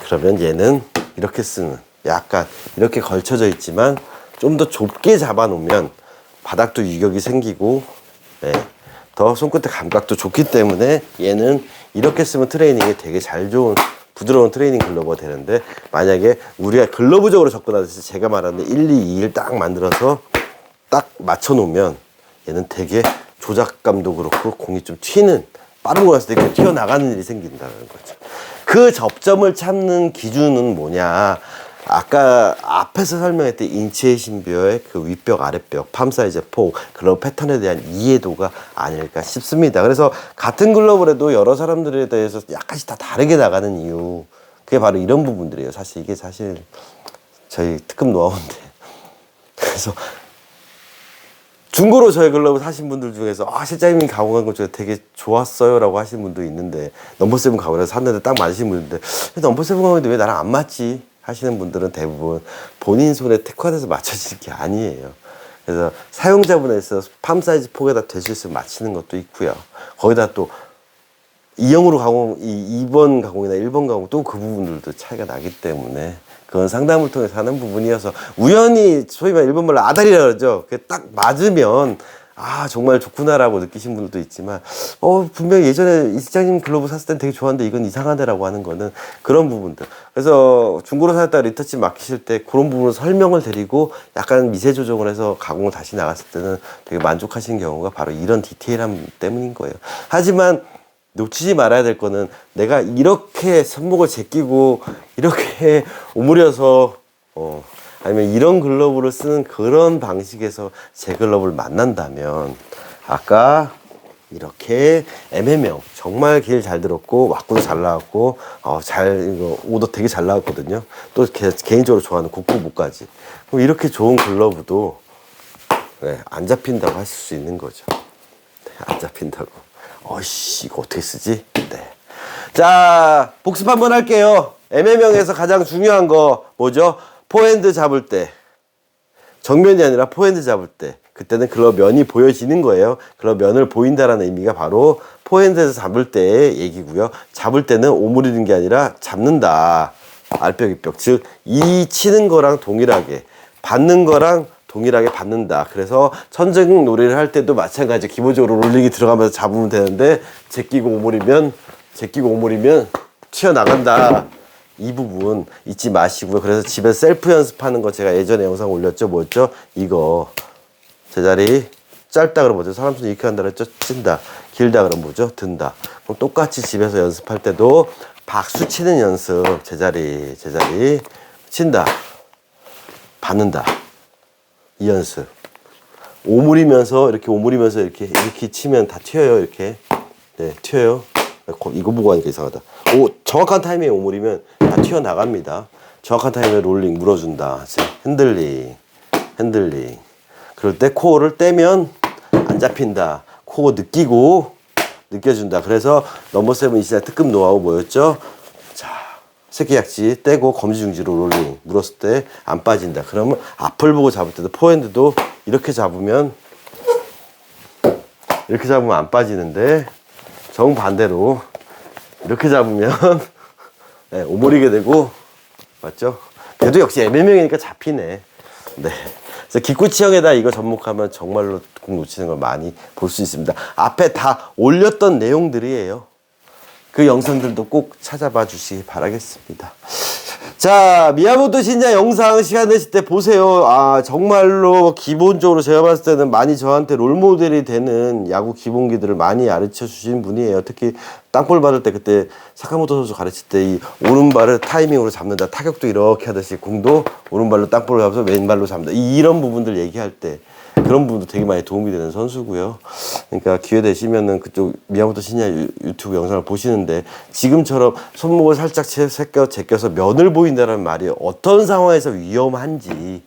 그러면 얘는 이렇게 쓰는, 약간 이렇게 걸쳐져 있지만 좀 더 좁게 잡아 놓으면 바닥도 유격이 생기고, 네, 더 손끝의 감각도 좋기 때문에 얘는 이렇게 쓰면 트레이닝에 되게 잘 좋은 부드러운 트레이닝 글러브가 되는데, 만약에 우리가 글러브적으로 접근하듯이 제가 말하는 1, 2, 2, 1 딱 만들어서 딱 맞춰 놓으면 얘는 되게 조작감도 그렇고 공이 좀 튀는, 빠른 거 갔을 때 튀어나가는 일이 생긴다는 거죠. 그 접점을 찾는 기준은 뭐냐? 아까 앞에서 설명했던 인체의 신비어의 그 윗벽, 아랫벽, 팜 사이즈, 폭, 글러브 패턴에 대한 이해도가 아닐까 싶습니다. 그래서 같은 글러브를 해도 여러 사람들에 대해서 약간씩 다 다르게 나가는 이유, 그게 바로 이런 부분들이에요. 사실 이게 저희 특급 노하우인데. 그래서 중고로 저희 글러브 사신 분들 중에서 실장님이 가공한 거 되게 좋았어요 라고 하시는 분도 있는데, 넘버7 가공해서 샀는데 딱 맞으신 분인데, 넘버7 가공인데 왜 나랑 안 맞지 하시는 분들은 대부분 본인 손에 특화돼서 맞춰질 게 아니에요. 그래서 사용자분에서 팜 사이즈 폭에다 될 수 있으면 맞추는 것도 있고요. 거기다 또 2형으로 가공, 2번 가공이나 1번 가공 또 그 부분들도 차이가 나기 때문에 그건 상담을 통해서 하는 부분이어서, 우연히 소위 말 일본말로 아다리라 그러죠. 그게 딱 맞으면 정말 좋구나라고 느끼신 분들도 있지만, 분명히 예전에 이 실장님 글러브 샀을 땐 되게 좋았는데 이건 이상하다라고 하는 거는 그런 부분들. 그래서 중고로 샀다가 리터치 맡기실 때 그런 부분을 설명을 드리고 약간 미세 조정을 해서 가공을 다시 나갔을 때는 되게 만족하시는 경우가 바로 이런 디테일함 때문인 거예요. 하지만 놓치지 말아야 될 거는, 내가 이렇게 손목을 제끼고 이렇게 오므려서 아니면 이런 글러브를 쓰는 그런 방식에서 제 글러브를 만난다면, 아까 이렇게 MM형 정말 길 잘 들었고 왁구도 잘 나왔고 이거 오더 되게 잘 나왔거든요. 또 개인적으로 좋아하는 국구목까지. 그럼 이렇게 좋은 글러브도 안 잡힌다고 하실 수 있는 거죠. 안 잡힌다고. 이거 어떻게 쓰지? 네. 자, 복습 한번 할게요. MM형에서 가장 중요한 거 뭐죠? 포핸드 잡을 때, 정면이 아니라 포핸드 잡을 때, 그때는 글러브 면이 보여지는 거예요. 글러브 면을 보인다라는 의미가 바로 포핸드에서 잡을 때의 얘기고요. 잡을 때는 오므리는 게 아니라 잡는다. 알벽, 윗벽. 즉, 이 치는 거랑 동일하게, 받는 거랑 동일하게 받는다. 그래서 천정 놀이를 할 때도 마찬가지. 기본적으로 롤링이 들어가면서 잡으면 되는데, 제끼고 오므리면 튀어나간다. 이 부분 잊지 마시고요. 그래서 집에서 셀프 연습하는 거 제가 예전에 영상 올렸죠. 뭐였죠? 이거 제자리 짧다 그러면 뭐죠? 사람 손 이렇게 한다 그랬죠? 찐다. 길다 그러면 뭐죠? 든다. 그럼 똑같이 집에서 연습할 때도 박수 치는 연습, 제자리 친다, 받는다, 이 연습. 오므리면서 이렇게 치면 다 튀어요. 이렇게 튀어요. 이거 보고 하니까 이상하다. 정확한 타이밍에 오므리면 다 튀어나갑니다. 정확한 타이밍에 롤링 물어준다. 핸들링. 그럴 때 코어를 떼면 안 잡힌다. 코어 느껴준다. 그래서 넘버7 이 시대 특급 노하우 뭐였죠? 자, 새끼약지 떼고 검지중지로 롤링 물었을 때 안 빠진다. 그러면 앞을 보고 잡을 때도 포핸드도 이렇게 잡으면 안 빠지는데, 정반대로 이렇게 잡으면 오므리게 되고, 맞죠? 그래도 역시 MM형이니까 잡히네. 네. 그래서 기구치형에다 이거 접목하면 정말로 공 놓치는 걸 많이 볼 수 있습니다. 앞에 다 올렸던 내용들이에요. 그 영상들도 꼭 찾아봐 주시기 바라겠습니다. 자, 미야모토 신야 영상 시간 되실 때 보세요. 아, 정말로 기본적으로 제가 봤을 때는 많이 저한테 롤모델이 되는 야구 기본기들을 많이 가르쳐 주신 분이에요. 특히 땅볼 받을 때 그때 사카모토 선수 가르칠 때 이 오른발을 타이밍으로 잡는다. 타격도 이렇게 하듯이 공도 오른발로 땅볼을 잡아서 왼발로 잡는다. 이런 부분들 얘기할 때 그런 부분도 되게 많이 도움이 되는 선수고요. 그러니까 기회 되시면은 그쪽 미야모토 신야 유튜브 영상을 보시는데 지금처럼 손목을 살짝 제껴서 면을 보인다는 말이 어떤 상황에서 위험한지,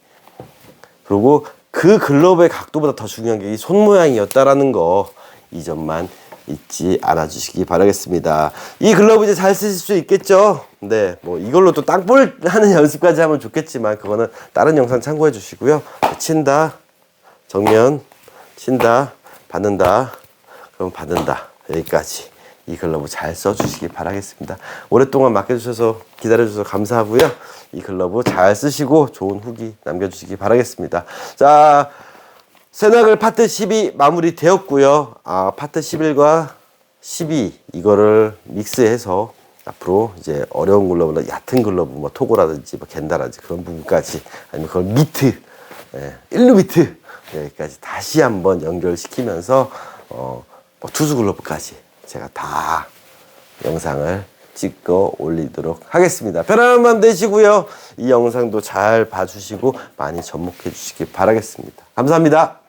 그리고 그 글러브의 각도보다 더 중요한 게 이 손 모양이었다라는 거, 이 점만 잊지 않아 주시기 바라겠습니다. 이 글러브 이제 잘 쓰실 수 있겠죠? 네, 뭐 이걸로 또 땅볼 하는 연습까지 하면 좋겠지만 그거는 다른 영상 참고해 주시고요. 친다, 정면, 친다, 받는다, 그럼 받는다. 여기까지 이 글러브 잘 써주시기 바라겠습니다. 오랫동안 맡겨주셔서 기다려주셔서 감사하고요. 이 글러브 잘 쓰시고 좋은 후기 남겨주시기 바라겠습니다. 자, 세나글 파트 12 마무리 되었고요. 파트 11과 12 이거를 믹스해서 앞으로 이제 어려운 글러브나 얕은 글러브, 뭐 토고라든지 뭐 겐다라든지 그런 부분까지, 아니면 그걸 미트, 1루미트 여기까지 다시 한번 연결시키면서 뭐 투수 글러브까지 제가 다 영상을 찍어 올리도록 하겠습니다. 편안한 밤 되시고요. 이 영상도 잘 봐주시고 많이 접목해 주시기 바라겠습니다. 감사합니다.